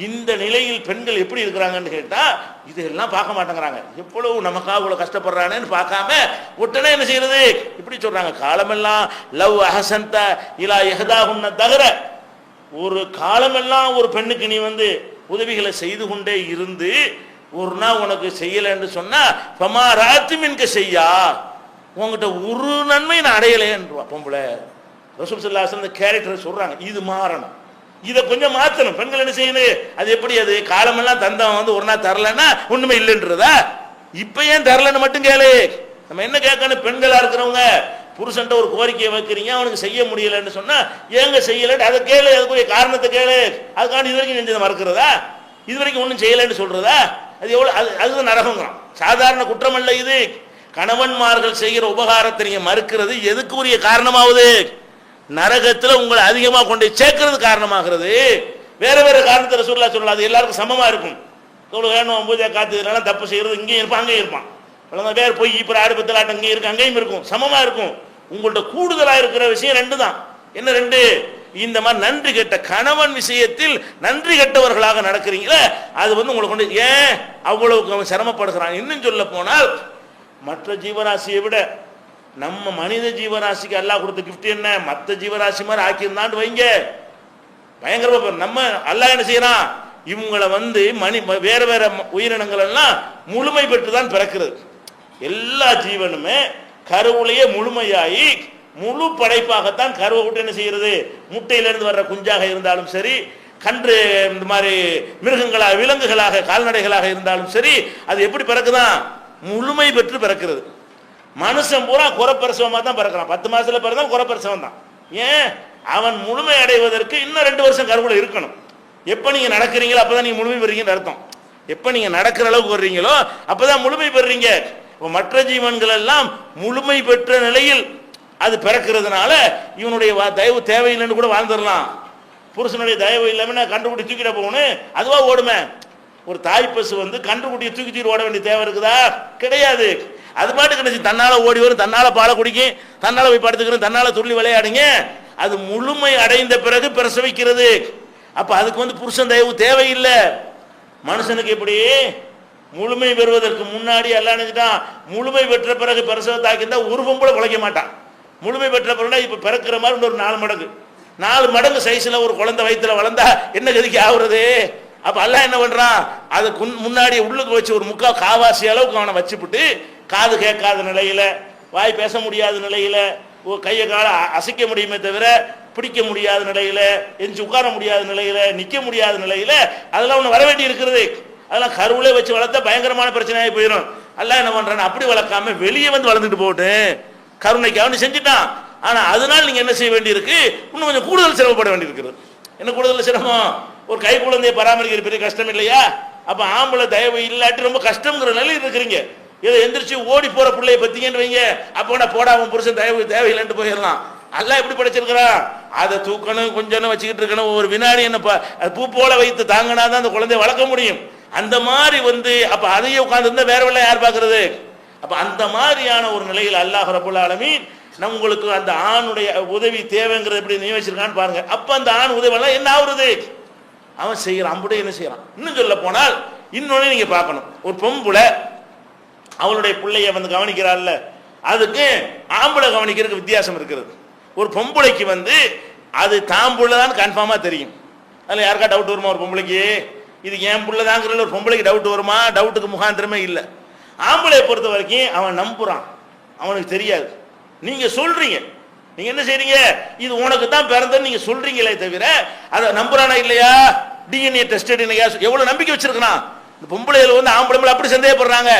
இந்த நிலையில் பெண்கள் எப்படி இருக்கிறாங்கன்னு கேட்டா இதெல்லாம் பார்க்க மாட்டேங்கிறாங்க. எவ்வளவு நமக்காக இவ்வளவு கஷ்டப்படுறானேன்னு பார்க்காம உடனே என்ன செய்யறது, இப்படி சொல்றாங்க, காலமெல்லாம் லவ் அஹசந்த இலா யஹதாஹுன்ன தஹர, ஒரு காலமெல்லாம் ஒரு பெண்ணுக்கு நீ வந்து உதவிகளை செய்து கொண்டே இருந்து ஒரு நாள் உனக்கு செய்யலைன்னு சொன்னா பமா ராத்திமின்க செய்யா, உங்ககிட்ட ஒரு நன்மை நான் அடையலைன்றா பொம்பளை. ரசூல் ஸல்லல்லாஹு அலைஹி வஸல்லம் கேரக்டர் சொல்றாங்க, இது மாறணும், இதை கொஞ்சம் மாற்றணும். பெண்கள் என்ன செய்யணும், அது எப்படி, அது காலமெல்லாம் தந்தவன் வந்து ஒரு நாள் தரலன்னா ஒண்ணுமே இல்லைன்றதா? இப்ப ஏன் தரலன்னு மட்டும் கேளு. நம்ம என்ன கேட்கணும், பெண்களா இருக்கிறவங்க புருஷன்ட்ட ஒரு கோரிக்கையை வைக்கிறீங்க, அவனுக்கு செய்ய முடியலன்னு சொன்னா ஏங்க செய்யலன்னு அதை கேளு, அதுக்குரிய காரணத்தை கேளு. அதுக்காண்டி இது வரைக்கும் செஞ்சதை மறக்கிறதா, இது வரைக்கும் ஒன்றும் செய்யலைன்னு சொல்றதா? அது எவ்வளவு, அதுதான் நரகங்கிறான். சாதாரண குற்றம் அல்ல இது. கணவன்மார்கள் செய்கிற உபகாரத்தை நீங்க மறுக்கிறது எதுக்கு உரிய காரணமாவது, நரகத்தில் உங்களை அதிகமாக கொண்டு சேர்க்கிறது காரணமாகிறது. வேற வேற காரணத்தை ரசூலுல்லாஹ் சொல்லலாம், அது எல்லாருக்கும் சமமா இருக்கும். வேணும் பூஜை காத்து இதெல்லாம் தப்பு செய்யறது இங்கேயும் இருப்பான் அங்கேயும் இருப்பான், வேற போய் இப்போ ஆடுபத்தலாட்டம் இங்கேயும் இருக்கு அங்கேயும் இருக்கும், சமமா இருக்கும். உங்கள்ட்ட கூடுதலா இருக்கிற விஷயம் ரெண்டு தான். என்ன ரெண்டு? இந்த மாதிரி நன்றி கெட்ட கணவன் விஷயத்தில் நன்றி கெட்டவர்களாக நடக்கிறீங்களே, அது வந்து உங்களை கொண்டு ஏன் அவ்வளவு சிரமப்படுகிறான். இன்னும் சொல்ல போனால் மற்ற ஜீவராசியை விட நம்ம மனித ஜீவராசிக்கு அல்லாஹ் கொடுத்த கிஃப்ட் என்ன, மற்ற ஜீவராசி மாதிரி ஆக்கியிருந்தான்னு வைங்க, பயங்கரமா. நம்ம அல்லாஹ் என்ன செய்யறான், இவங்களை வந்து வேற வேற உயிரினங்கள் எல்லாம் முழுமை பெற்று தான் பிறக்கிறது. எல்லா ஜீவனுமே கருவுலையே முழுமையாகி முழு படைப்பாகத்தான் கருவை விட்டு என்ன செய்யறது, முட்டையிலிருந்து வர்ற குஞ்சாக இருந்தாலும் சரி, கன்று இந்த மாதிரி மிருகங்களாக விலங்குகளாக கால்நடைகளாக இருந்தாலும் சரி, அது எப்படி பிறக்குதான், முழுமை பெற்று பிறக்கிறது. மனுஷன் பூரா குறப்பிரசவமா தான் பிறக்கிறான். 10 மாசத்துல பிறந்தாலும் குறப்பிரசவம் தான். ஏன், அவன் முழுமை அடைவதற்கு இன்னும் 2 வருஷம் கருவுல இருக்கணும். எப்ப நீங்க நடக்கிறீங்களோ அப்பதான் நீங்க முழுமை பெறீங்கன்னு அர்த்தம். எப்ப நீங்க நடக்கிற அளவுக்கு வர்றீங்களோ அப்பதான் முழுமை பெறீங்க. மற்ற ஜீவன்கள் எல்லாம் முழுமை பெற்ற நிலையில் அது பிறக்கிறதுனால இவனுடைய தயவு தேவையில்லைன்னு கூட வாழ்ந்துடலாம். புருஷனுடைய தயவு இல்லாம கண்டுபிடி தூக்கிட போகணும், அதுவா ஓடுமே. ஒரு தாய் பசு வந்து கண்டுபிடிய தூக்கி ஓட வேண்டிய தேவை இருக்குதா? கிடையாது. அது பாட்டுக்கு கிடைச்சி தன்னால ஓடி வரும், தன்னால பாலை குடிக்கும், தன்னால போய் படுத்துக்கிறோம், தன்னால துள்ளி விளையாடுங்க. அது முழுமை அடைந்த பிறகு பிரசவிக்கிறது. அப்ப அதுக்கு வந்து புருஷன் தயவு தேவையில்லை. மனுஷனுக்கு எப்படி முழுமை பெறுவதற்கு முன்னாடி எல்லாம் நினைச்சிட்டான், முழுமை பெற்ற பிறகு பிரசவத்தாக்கியிருந்தா ஒரு பொம்பளை குலைக்க மாட்டான். முழுமை பெற்ற பிறகு இப்ப பிறக்கிற மாதிரி ஒரு 4 மடங்கு சைஸ்ல ஒரு குழந்தை வயிற்றுல வளர்ந்தா என்ன கதிக்கு ஆகுறது? அப்ப அல்லாஹ் என்ன பண்றான், அதுக்கு முன்னாடி உள்ளுக்கு வச்சு ஒரு காவாசி அளவுக்கு அவனை வச்சுவிட்டு காது கேட்காத நிலையில, வாய் பேச முடியாத நிலையில, கையை கால அசைக்க முடியுமே தவிர பிடிக்க முடியாத நிலையில, எஞ்சி உட்கார முடியாத நிலையில, நிக்க முடியாத நிலையில அதெல்லாம் ஒன்று வர வேண்டி இருக்கிறது. அதெல்லாம் கருவிலே வச்சு வளர்த்தா பயங்கரமான பிரச்சனையாகி போயிடும். அல்லாஹ் என்ன பண்றான், அப்படி வளர்க்காம வெளியே வந்து வளர்ந்துட்டு போட்டு கருணைக்கு அவனு செஞ்சுட்டான். ஆனா அதனால நீங்க என்ன செய்ய வேண்டி இருக்கு, இன்னும் கொஞ்சம் கூடுதல் சிரமப்பட வேண்டி இருக்குது. என்ன கூடுதல் சிரமம்? ஒரு கை குழந்தையை பராமரிக்கிற பெரிய கஷ்டம் இல்லையா? அப்ப ஆம்பளை தயவு இல்லாட்டி ரொம்ப கஷ்டம்ங்கிற நிலையில் இருக்கிறீங்க. இதை எந்திரிச்சு ஓடி போற பிள்ளைய பத்திங்கன்னு வைங்க, அப்ப போடாம புருஷன் தேவையில்லைன்னு போயிடலாம். அல்லாஹ் எப்படி படைச்சிருக்கிறான், அதை தூக்கணும் கொஞ்சம் வச்சுக்கிட்டு இருக்கணும், ஒரு வினாடி என்ன பூ போல வைத்து தாங்கினாதான் அந்த குழந்தைய வளர்க்க முடியும். அந்த மாதிரி வந்து அப்ப அதையே உட்கார்ந்து இருந்தா வேற வேலை யார் பாக்குறது? அப்ப அந்த மாதிரியான ஒரு நிலையில் அல்லாஹ் ரப்பல் ஆலமீன் உங்களுக்கு அந்த ஆணுடைய உதவி தேவைங்கிறது எப்படி நீ வச்சிருக்கான்னு பாருங்க. அப்ப அந்த ஆண் உதவி எல்லாம் என்ன ஆகுறது, அவன் செய்யறான். அப்படியே என்ன செய்யறான்? இன்னும் சொல்ல போனால் இன்னொன்னு நீங்க பார்க்கணும், ஒரு பொம்புல அவளுடைய பிள்ளைய வந்து கவனிக்கிறாள்ல, அதுக்கு ஆம்பளை கவனிக்கிறதுக்கு வித்தியாசம் இருக்கிறது. ஒரு பொம்பளைக்கு வந்து அது தான் புள்ளதான் கன்ஃபார்மா தெரியும். அதில் யாருக்கா டவுட் வருமா? ஒரு பொம்பளைக்கு இது ஏன் புள்ளதாங்கிறதுல ஒரு பொம்பளைக்கு டவுட் வருமா? டவுட்டுக்கு முகாந்திரமே இல்லை. ஆம்பளை பொறுத்த வரைக்கும் அவன் நம்புறான், அவனுக்கு தெரியாது. நீங்க சொல்றீங்க, நீங்க என்ன செய்றீங்க, இது உனக்கு தான் பிறந்தன்னு நீங்க சொல்றீங்களே தவிர அதை நம்புறானா இல்லையா? டிஎன்ஏ டெஸ்ட் எவ்வளவு நம்பிக்கை வச்சிருக்கான் இந்த பொம்பளையில வந்து ஆம்பளை அப்படி சந்தேகப்படுறாங்க.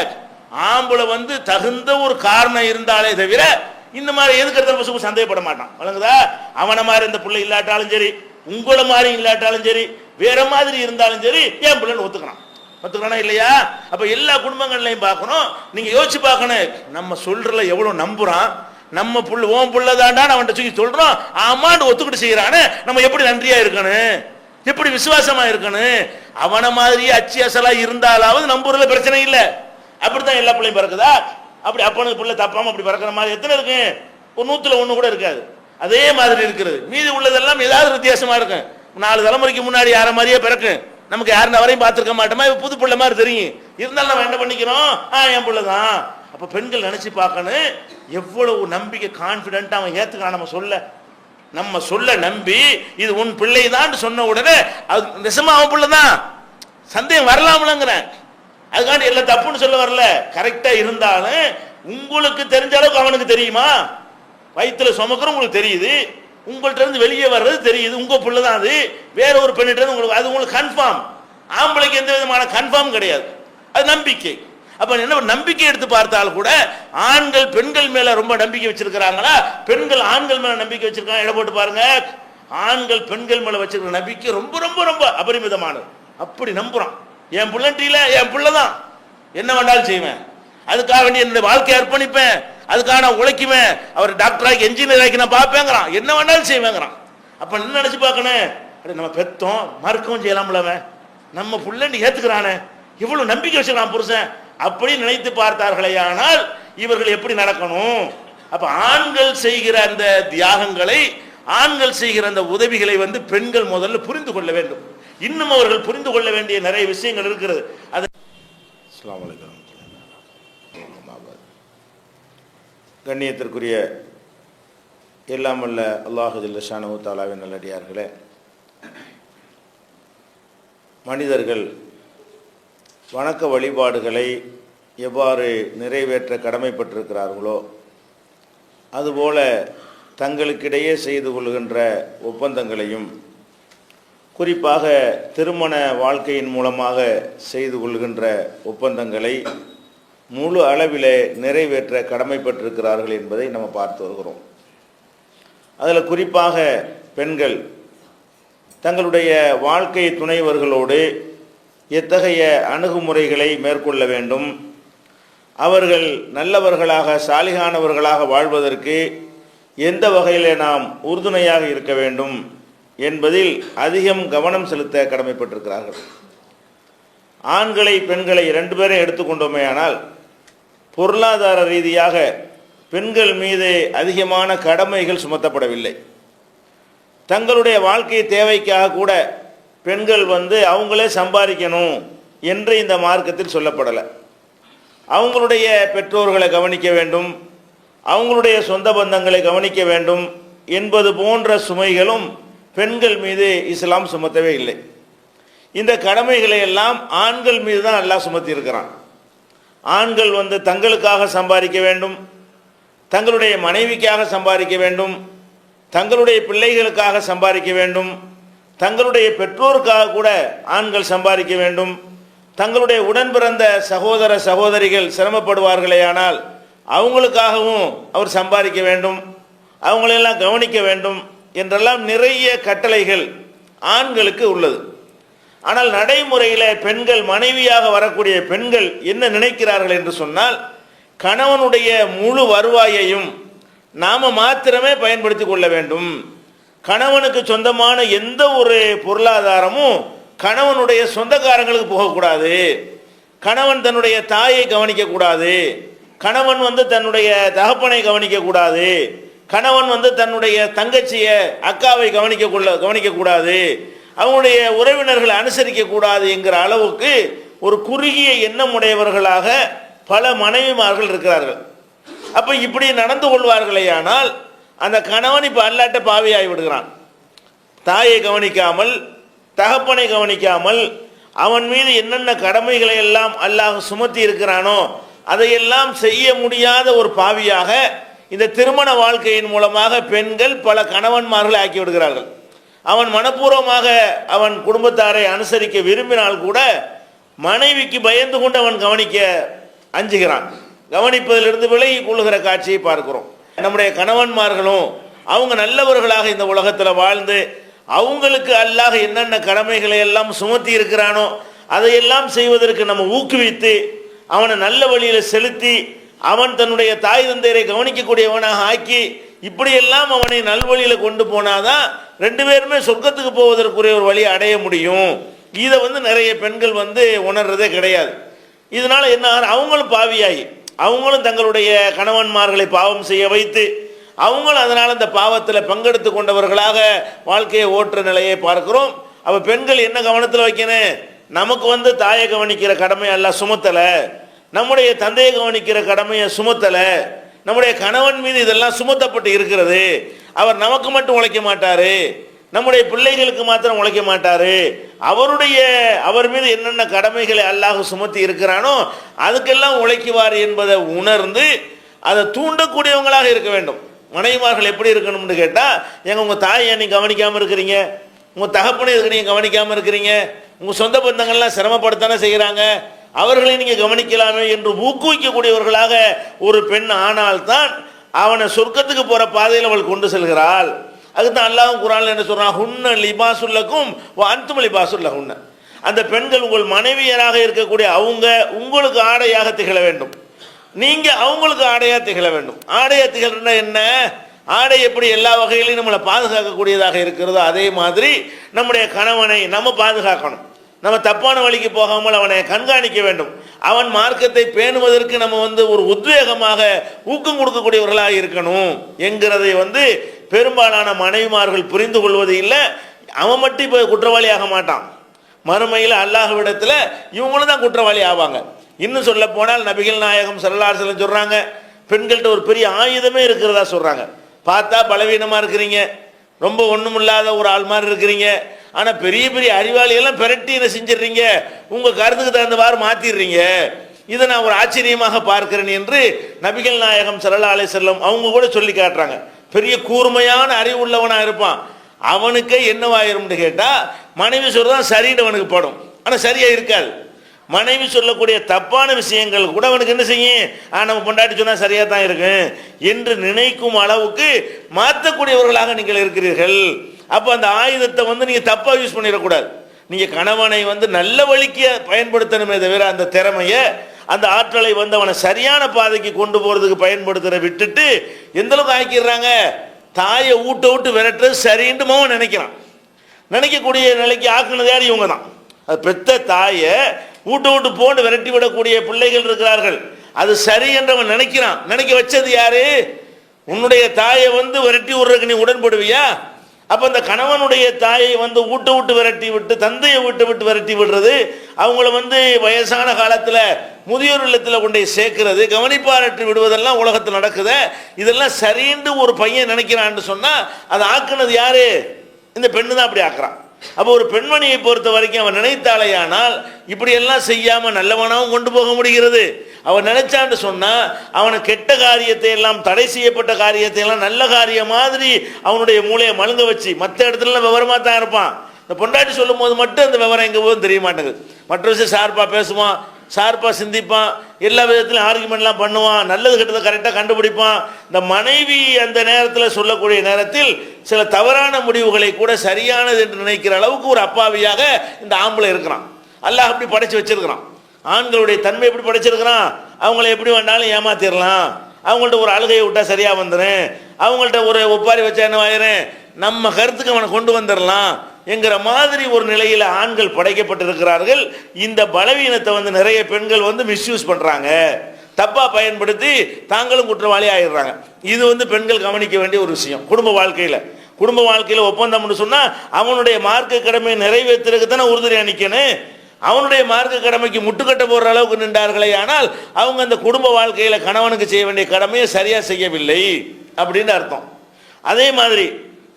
ஆம்பளை வந்து தகுந்த ஒரு காரணம் இருந்தாலே தவிர இந்த மாதிரி எதுக்கு சந்தேகப்பட மாட்டான். வழங்குதா? அவனை மாதிரி இந்த பிள்ளை இல்லாட்டாலும் சரி, உங்களை மாதிரி இல்லாட்டாலும் சரி, வேற மாதிரி இருந்தாலும் சரி, என் பிள்ளைன்னு ஒத்துக்கிறானா இல்லையா? அப்ப எல்லா குடும்பங்கள்லையும் பார்க்கணும். நீங்க யோசிச்சு பார்க்கணும், நம்ம சொல்றல எவ்வளவு நம்புறான். நம்ம புள்ள ஓம் புள்ள தாண்டான்னு அவன்கிட்ட சொல்லி சொல்றோம், ஆமான்னு ஒத்துக்கிட்டு செய்யறானு. நம்ம எப்படி நன்றியா இருக்கணும், எப்படி விசுவாசமா இருக்கணும். அவனை மாதிரி அச்சு அசலா இருந்தாலாவது நம்புறதுல பிரச்சனை இல்லை. அப்படித்தான் எல்லா பிள்ளையும் பிறக்குதா? அப்படி அப்பனுக்கு பிள்ளை தப்பாம அப்படி பிறக்கிற மாதிரி எத்தனை இருக்கு? ஒரு 100ல் 1 கூட இருக்காது. அதே மாதிரி இருக்கிறது. மீதி உள்ளதெல்லாம் ஏதாவது வித்தியாசமா இருக்கும். 4 தலைமுறைக்கு முன்னாடி யார மாதிரியே பிறக்கும். நமக்கு யாருந்த வரையும் பார்த்துருக்க மாட்டோமா, புது பிள்ளை மாதிரி தெரியும். இருந்தாலும் நம்ம என்ன பண்ணிக்கிறோம், என் பிள்ளை தான். அப்ப பெண்கள் நினைச்சு பார்க்கணும், எவ்வளவு நம்பிக்கை கான்பிடென்ட் அவன் ஏத்துக்கிறான். நம்ம சொல்ல நம்பி இது உன் பிள்ளை தான் சொன்ன உடனே அது நிஜமா அவன் பிள்ளை தான், சந்தேகம் வரலாம்லங்கிறேன். அதுக்காண்டி எல்லாம் தப்புன்னு சொல்ல வரல. கரெக்டா இருந்தாலும் உங்களுக்கு தெரிஞ்ச அளவுக்கு அவனுக்கு தெரியுமா? வயிற்றுல சுமக்கிற உங்களுக்கு தெரியுது, உங்கள்கிட்ட இருந்து வெளியே வர்றது தெரியுது, உங்க பிள்ளை தான் அது. வேற ஒரு பெண்ணிட்ட இருந்து உங்களுக்கு அது உங்களுக்கு கன்ஃபார்ம். ஆம்பளைக்கு எந்த விதமான கன்ஃபார்ம் கிடையாது, அது நம்பிக்கை. அப்ப என்ன நம்பிக்கை எடுத்து பார்த்தால் கூட ஆண்கள் பெண்கள் மேல ரொம்ப நம்பிக்கை வச்சிருக்கிறாங்களா, பெண்கள் ஆண்கள் மேல நம்பிக்கை வச்சிருக்காங்க? இட போட்டு பாருங்க. ஆண்கள் பெண்கள் மேல வச்சிருக்கிற நம்பிக்கை ரொம்ப ரொம்ப ரொம்ப அபரிமிதமானது. அப்படி நம்புறான், என் பிள்ளைட்டில என் பிள்ளை தான், என்ன வேண்டாலும் செய்வேன், அதுக்காக வேண்டி என்னுடைய வாழ்க்கையை அர்ப்பணிப்பேன், அதுக்காக நான் உழைக்குவேன், அவர் டாக்டராகி என்ஜினியர் ஆகி நான் பார்ப்பேங்கிறான், என்ன வேண்டாலும் செய்வேங்கிறான். அப்ப என்ன நினைச்சு பார்க்கணும், நம்ம பெத்தோம் மறுக்கவும் செய்யலாம்ல, நம்ம பிள்ளைன்னு ஏத்துக்கிறானே, இவ்வளவு நம்பிக்கை வச்சுக்கிறான் புருஷன், அப்படி நினைத்து பார்த்தார்களே. ஆனால் இவர்கள் எப்படி நடக்கணும்? அப்ப ஆண்கள் செய்கிற அந்த தியாகங்களை, ஆண்கள் செய்கிற அந்த உதவிகளை பெண்கள் முதல்ல புரிந்து கொள்ள வேண்டும். இன்னும் அவர்கள் புரிந்து கொள்ள வேண்டிய நிறைய விஷயங்கள் இருக்கிறது. அது கண்ணியத்திற்குரிய எல்லாம் வல்ல அல்லாஹு ஜல்ல ஷானஹு தஆலாவின் நல்லடியார்களே, மனிதர்கள் வணக்க வழிபாடுகளை எவ்வாறு நிறைவேற்ற கடமைப்பட்டிருக்கிறார்களோ அதுபோல தங்களுக்கிடையே செய்து கொள்கின்ற ஒப்பந்தங்களையும், குறிப்பாக திருமண வாழ்க்கையின் மூலமாக செய்து கொள்கின்ற ஒப்பந்தங்களை முழு அளவிலே நிறைவேற்ற கடமைப்பட்டிருக்கிறார்கள் என்பதை நம்ம பார்த்து வருகிறோம். அதில் குறிப்பாக பெண்கள் தங்களுடைய வாழ்க்கை துணைவர்களோடு எத்தகைய அணுகுமுறைகளை மேற்கொள்ள வேண்டும், அவர்கள் நல்லவர்களாக சாலிகானவர்களாக வாழ்வதற்கு எந்த வகையில் நாம் உறுதுணையாக இருக்க வேண்டும் என்பதில் அதிகம் கவனம் செலுத்த கடமைப்பட்டிருக்கிறார்கள். ஆண்களை பெண்களை 2 பேரை எடுத்துக்கொண்டோமே ஆனால் பொருளாதார ரீதியாக பெண்கள் மீது அதிகமான கடமைகள் சுமத்தப்படவில்லை. தங்களுடைய வாழ்க்கை தேவைக்காக கூட பெண்கள் அவங்களே சம்பாதிக்கணும் என்று இந்த மார்க்கத்தில் சொல்லப்படலை. அவங்களுடைய பெற்றோர்களை கவனிக்க வேண்டும், அவங்களுடைய சொந்த பந்தங்களை கவனிக்க வேண்டும் என்பது போன்ற சுமைகளும் பெண்கள் மீது இஸ்லாம் சுமத்தவே இல்லை. இந்த கடமைகளை எல்லாம் ஆண்கள் மீது தான் அல்லாஹ் சுமத்தி இருக்கிறான். ஆண்கள் தங்களுக்காக சம்பாதிக்க வேண்டும், தங்களுடைய மனைவிக்காக சம்பாதிக்க வேண்டும், தங்களுடைய பிள்ளைகளுக்காக சம்பாதிக்க வேண்டும், தங்களுடைய பெற்றோருக்காக கூட ஆண்கள் சம்பாதிக்க வேண்டும், தங்களுடைய உடன் பிறந்த சகோதர சகோதரிகள் சிரமப்படுவார்களே ஆனால் அவங்களுக்காகவும் அவர் சம்பாதிக்க வேண்டும், அவங்களெல்லாம் கவனிக்க வேண்டும் என்றெல்லாம் நிறைய கட்டளைகள் ஆண்களுக்கு உள்ளது. ஆனால் நடைமுறையில் பெண்கள், மனைவியாக வரக்கூடிய பெண்கள் என்ன நினைக்கிறார்கள் என்று சொன்னால், கணவனுடைய முழு வருவாயையும் நாம மாத்திரமே பயன்படுத்தி கொள்ள வேண்டும், கணவனுக்கு சொந்தமான எந்த ஒரு பொருளாதாரமும் கணவனுடைய சொந்தக்காரங்களுக்கு போகக்கூடாது, கணவன் தன்னுடைய தாயை கவனிக்கக்கூடாது, கணவன் தன்னுடைய தகப்பனை கவனிக்கக்கூடாது, கணவன் தன்னுடைய தங்கச்சியை அக்காவை கவனிக்கக்கூடாது, அவங்களுடைய உறவினர்களை அனுசரிக்கக்கூடாது என்கிற அளவுக்கு ஒரு குறுகிய எண்ணம் உடையவர்களாக பல மனைவிமார்கள் இருக்கிறார்கள். அப்போ இப்படி நடந்து கொள்வார்களே ஆனால் அந்த கணவன் இப்போ அல்லாட்ட பாவியாகி விடுகிறான். தாயை கவனிக்காமல், தகப்பனை கவனிக்காமல், அவன் மீது என்னென்ன கடமைகளை எல்லாம் அல்லாஹ் சுமத்தி இருக்கிறானோ அதையெல்லாம் செய்ய முடியாத ஒரு பாவியாக இந்த திருமண வாழ்க்கையின் மூலமாக பெண்கள் பல கணவன்மார்களை ஆக்கி விடுகிறார்கள். அவன் மனப்பூர்வமாக அவன் குடும்பத்தாரை அனுசரிக்க விரும்பினால் கூட மனைவிக்கு பயந்து கொண்டு அவன் கவனிக்க அஞ்சுகிறான். கவனிப்பதிலிருந்து விலகி கொள்ளுகிற காட்சியை பார்க்கிறோம். நம்முடைய கணவன்மார்களும் அவங்க நல்லவர்களாக இந்த உலகத்தில் வாழ்ந்து அவங்களுக்கு அல்லாஹ் என்னென்ன கடமைகளை எல்லாம் சுமத்தி இருக்கிறானோ அதையெல்லாம் செய்வதற்கு நம்ம ஊக்குவித்து அவனை நல்ல வழியில் செலுத்தி அவன் தன்னுடைய தாய் தந்தையரை கவனிக்கக்கூடியவனாக ஆக்கி இப்படியெல்லாம் அவனை நல்வழியில் கொண்டு போனாதான் ரெண்டு பேருமே சொர்க்கத்துக்கு போவதற்குரிய ஒரு வழியை அடைய முடியும். இதை நிறைய பெண்கள் உணர்றதே கிடையாது. இதனால என்ன, அவங்களும் பாவியாகி அவங்களும் தங்களுடைய கணவன்மார்களை பாவம் செய்ய வைத்து அவங்களும் அதனால் அந்த பாவத்தில் பங்கெடுத்து கொண்டவர்களாக வாழ்க்கையை ஓட்டுற நிலையை பார்க்கிறோம். அப்போ பெண்கள் என்ன கவனத்தில் வைக்கணும், நமக்கு தாயை கவனிக்கிற கடமை எல்லாம் சுமத்தலை, நம்முடைய தந்தையை கவனிக்கிற கடமையை சுமத்தலை, நம்முடைய கணவன் மீது இதெல்லாம் சுமத்தப்பட்டு இருக்கிறது. அவர் நமக்கு மட்டும் உழைக்க மாட்டார், நம்முடைய பிள்ளைகளுக்கு மாத்திரம் உழைக்க மாட்டார், அவர் மீது என்னென்ன கடமைகளை அல்லாஹ் சுமத்தி இருக்கிறானோ அதுக்கெல்லாம் உழைக்குவார் என்பதை உணர்ந்து அதை தூண்டக்கூடியவங்களாக இருக்க வேண்டும். மனைவிமார்கள் எப்படி இருக்கணும்னு கேட்டால், உங்கள் தாயை நீ கவனிக்காமல் இருக்கிறீங்க, உங்கள் தகப்பனை இதுக்கு நீங்கள் கவனிக்காமல் இருக்கிறீங்க, உங்கள் சொந்த பந்தங்கள்லாம் சிரமப்படுத்தானே செய்கிறாங்க, அவர்களை நீங்கள் கவனிக்கலாமே என்று ஊக்குவிக்கக்கூடியவர்களாக ஒரு பெண் ஆனால்தான் அவனை சொர்க்கத்துக்கு போகிற பாதையில் அவள் கொண்டு செல்கிறாள். அதுதான் அல்லாஹ் குர்ஆன்ல என்ன சொல்றான், ஹுன்ன லிபாசுல்லக்கும் வ அன்தும் லிபாசுல்லஹுன்ன. அந்த பெண்கள் உங்கள் மனைவியராக இருக்கக்கூடிய அவங்க உங்களுக்கு ஆடையாக திகழ வேண்டும், நீங்க அவங்களுக்கு ஆடையாக திகழ வேண்டும். ஆடையாக திகழ்னா என்ன, ஆடை எப்படி எல்லா வகையிலையும் நம்மளை பாதுகாக்கக்கூடியதாக இருக்கிறதோ அதே மாதிரி நம்முடைய கணவனை நம்ம பாதுகாக்கணும். நம்ம தப்பான வழிக்கு போகாமல் அவனை கண்காணிக்க வேண்டும். அவன் மார்க்கத்தை பேணுவதற்கு நம்ம ஒரு உத்வேகமாக ஊக்கம் கொடுக்கக்கூடியவர்களாக இருக்கணும் என்கிறதை பெரும்பாலான மனைவிமார்கள் புரிந்து கொள்வது இல்லை. அவன் மட்டும் இப்போ குற்றவாளி ஆக மாட்டான், மறுமையில் அல்லாஹ்விடத்தில் இவங்களும் தான் குற்றவாளி ஆவாங்க. இன்னும் சொல்ல போனால் நபிகள் நாயகம் ஸல்லல்லாஹு அலைஹி வஸல்லம் சொல்றாங்க, பெண்கள்கிட்ட ஒரு பெரிய ஆயுதமே இருக்கிறதா சொல்றாங்க. பார்த்தா பலவீனமாக இருக்கிறீங்க, ரொம்ப ஒன்றும் இல்லாத ஒரு ஆள் மாதிரி இருக்கிறீங்க, ஆனால் பெரிய பெரிய அறிவாளியெல்லாம் பெரட்டி என்ன செஞ்சிடுறீங்க, உங்கள் கருத்துக்கு தகுந்தவாறு மாற்றிடுறீங்க. இதை நான் ஒரு ஆச்சரியமாக பார்க்கிறேன் என்று நபிகள் நாயகம் ஸல்லல்லாஹு அலைஹி வஸல்லம் அவங்க கூட சொல்லி காட்டுறாங்க. பெரிய கூர்மையான அறிவு உள்ளவனாக இருப்பான், அவனுக்கே என்னவாயிரும்னு கேட்டால் மனைவி சொல்றதான் சரின்னு அவனுக்கு படும், ஆனால் சரியாக இருக்காது. மனைவி சொல்லக்கூடிய தப்பான விஷயங்கள் கூட அவனுக்கு என்ன செய்யும், நம்ம பொண்டாட்டி சொன்னால் சரியாக தான் இருக்கு என்று நினைக்கும் அளவுக்கு மாற்றக்கூடியவர்களாக நீங்கள் இருக்கிறீர்கள். அப்போ அந்த ஆயுதத்தை நீங்கள் தப்பாக யூஸ் பண்ணிடக்கூடாது. நீங்கள் கணவனை நல்ல வழிக்கு பயன்படுத்தணுமே தவிர அந்த திறமையை அந்த ஆற்றலை அவனை சரியான பாதைக்கு கொண்டு போகிறதுக்கு பயன்படுத்துகிற விட்டுட்டு எந்த அளவுக்கு ஆக்கிடுறாங்க, தாயை ஊட்ட விட்டு விரட்டுறது சரின்னு அவன் நினைக்கக்கூடிய நிலைக்கு ஆக்குனது யார், இவங்க தான். அது பெத்த தாயை ஊட்ட விட்டு போட்டு விரட்டி விடக்கூடிய பிள்ளைகள் இருக்கிறார்கள். அது சரி என்று அவன் நினைக்க வச்சது யாரு, உன்னுடைய தாயை விரட்டி விடுறதுக்கு நீ உடன்படுவியா? அப்போ அந்த கணவனுடைய தாயை ஊட்ட விட்டு விரட்டி விட்டு தந்தையை விட்டு விரட்டி விடுறது, அவங்கள வயசான காலத்தில் முதியோர் இல்லத்தில் கொண்டு சேர்க்கிறது, கவனிப்பாரற்றி விடுவதெல்லாம் உலகத்தில் நடக்குது. இதெல்லாம் சரின்னு ஒரு பையன் நினைக்கிறான்னு சொன்னால் அதை ஆக்குனது யாரு, இந்த பெண்ணு தான் அப்படி ஆக்குறான். அப்போ ஒரு பெண்மணியை பொறுத்த வரைக்கும் அவன் நினைத்தாலேயானால் இப்படியெல்லாம் செய்யாமல் நல்லவனாகவும் கொண்டு போக முடிகிறது. அவன் நினைச்சான்னு சொன்னால் அவனை கெட்ட காரியத்தை எல்லாம், தடை செய்யப்பட்ட காரியத்தை எல்லாம் நல்ல காரியம் மாதிரி அவனுடைய மூளையை மழுங்க வச்சு மற்ற இடத்துலலாம் விவரமாக தான் இருப்பான். இந்த பொண்டாட்டி சொல்லும் போது மட்டும் அந்த விவரம் எங்கே போதும் தெரிய மாட்டேங்குது. மற்ற விஷயம் ஷார்ப்பாக பேசுவான், ஷார்ப்பாக சிந்திப்பான், எல்லா விதத்திலும் ஆர்குமெண்ட்லாம் பண்ணுவான், நல்லது கெட்டதை கரெக்டாக கண்டுபிடிப்பான். இந்த மனைவி அந்த நேரத்தில் சொல்லக்கூடிய நேரத்தில் சில தவறான முடிவுகளை கூட சரியானது என்று நினைக்கிற அளவுக்கு ஒரு அப்பாவியாக இந்த ஆம்பளை இருக்கிறான். அல்லாஹ் அப்படி படைச்சு வச்சிருக்கிறான். ஆண்களுடைய தன்மை எப்படி படைச்சிருக்கிறான், அவங்கள எப்படி வேண்டாலும் ஏமாத்திடலாம், அவங்கள்ட்ட ஒரு அழுகையை விட்டால் சரியாக வந்துடும், அவங்கள்ட்ட ஒரு ஒப்பாரி வச்சா என்ன ஆயிரும், நம்ம கருத்துக்கு அவனை கொண்டு வந்துடலாம் என்கிற மாதிரி ஒரு நிலையில் ஆண்கள் படைக்கப்பட்டிருக்கிறார்கள். இந்த பலவீனத்தை நிறைய பெண்கள் மிஸ்யூஸ் பண்ணுறாங்க, தப்பாக பயன்படுத்தி தாங்களும் குற்றவாளி ஆயிடுறாங்க. இது பெண்கள் கவனிக்க வேண்டிய ஒரு விஷயம். குடும்ப வாழ்க்கையில் ஒப்பந்தம்னு சொன்னால் அவனுடைய மார்க்க கடமையை நிறைவேற்றுறதுக்கு தானே உறுதுணையாக நிற்கணும். அவனுடைய மார்க்க கடமைக்கு முட்டுக்கட்ட போடுற அளவுக்கு நின்றார்களே, ஆனால் அவங்க அந்த குடும்ப வாழ்க்கையில் கணவனுக்கு செய்ய வேண்டிய கடமையை சரியாக செய்யவில்லை அப்படின்னு அர்த்தம். அதே மாதிரி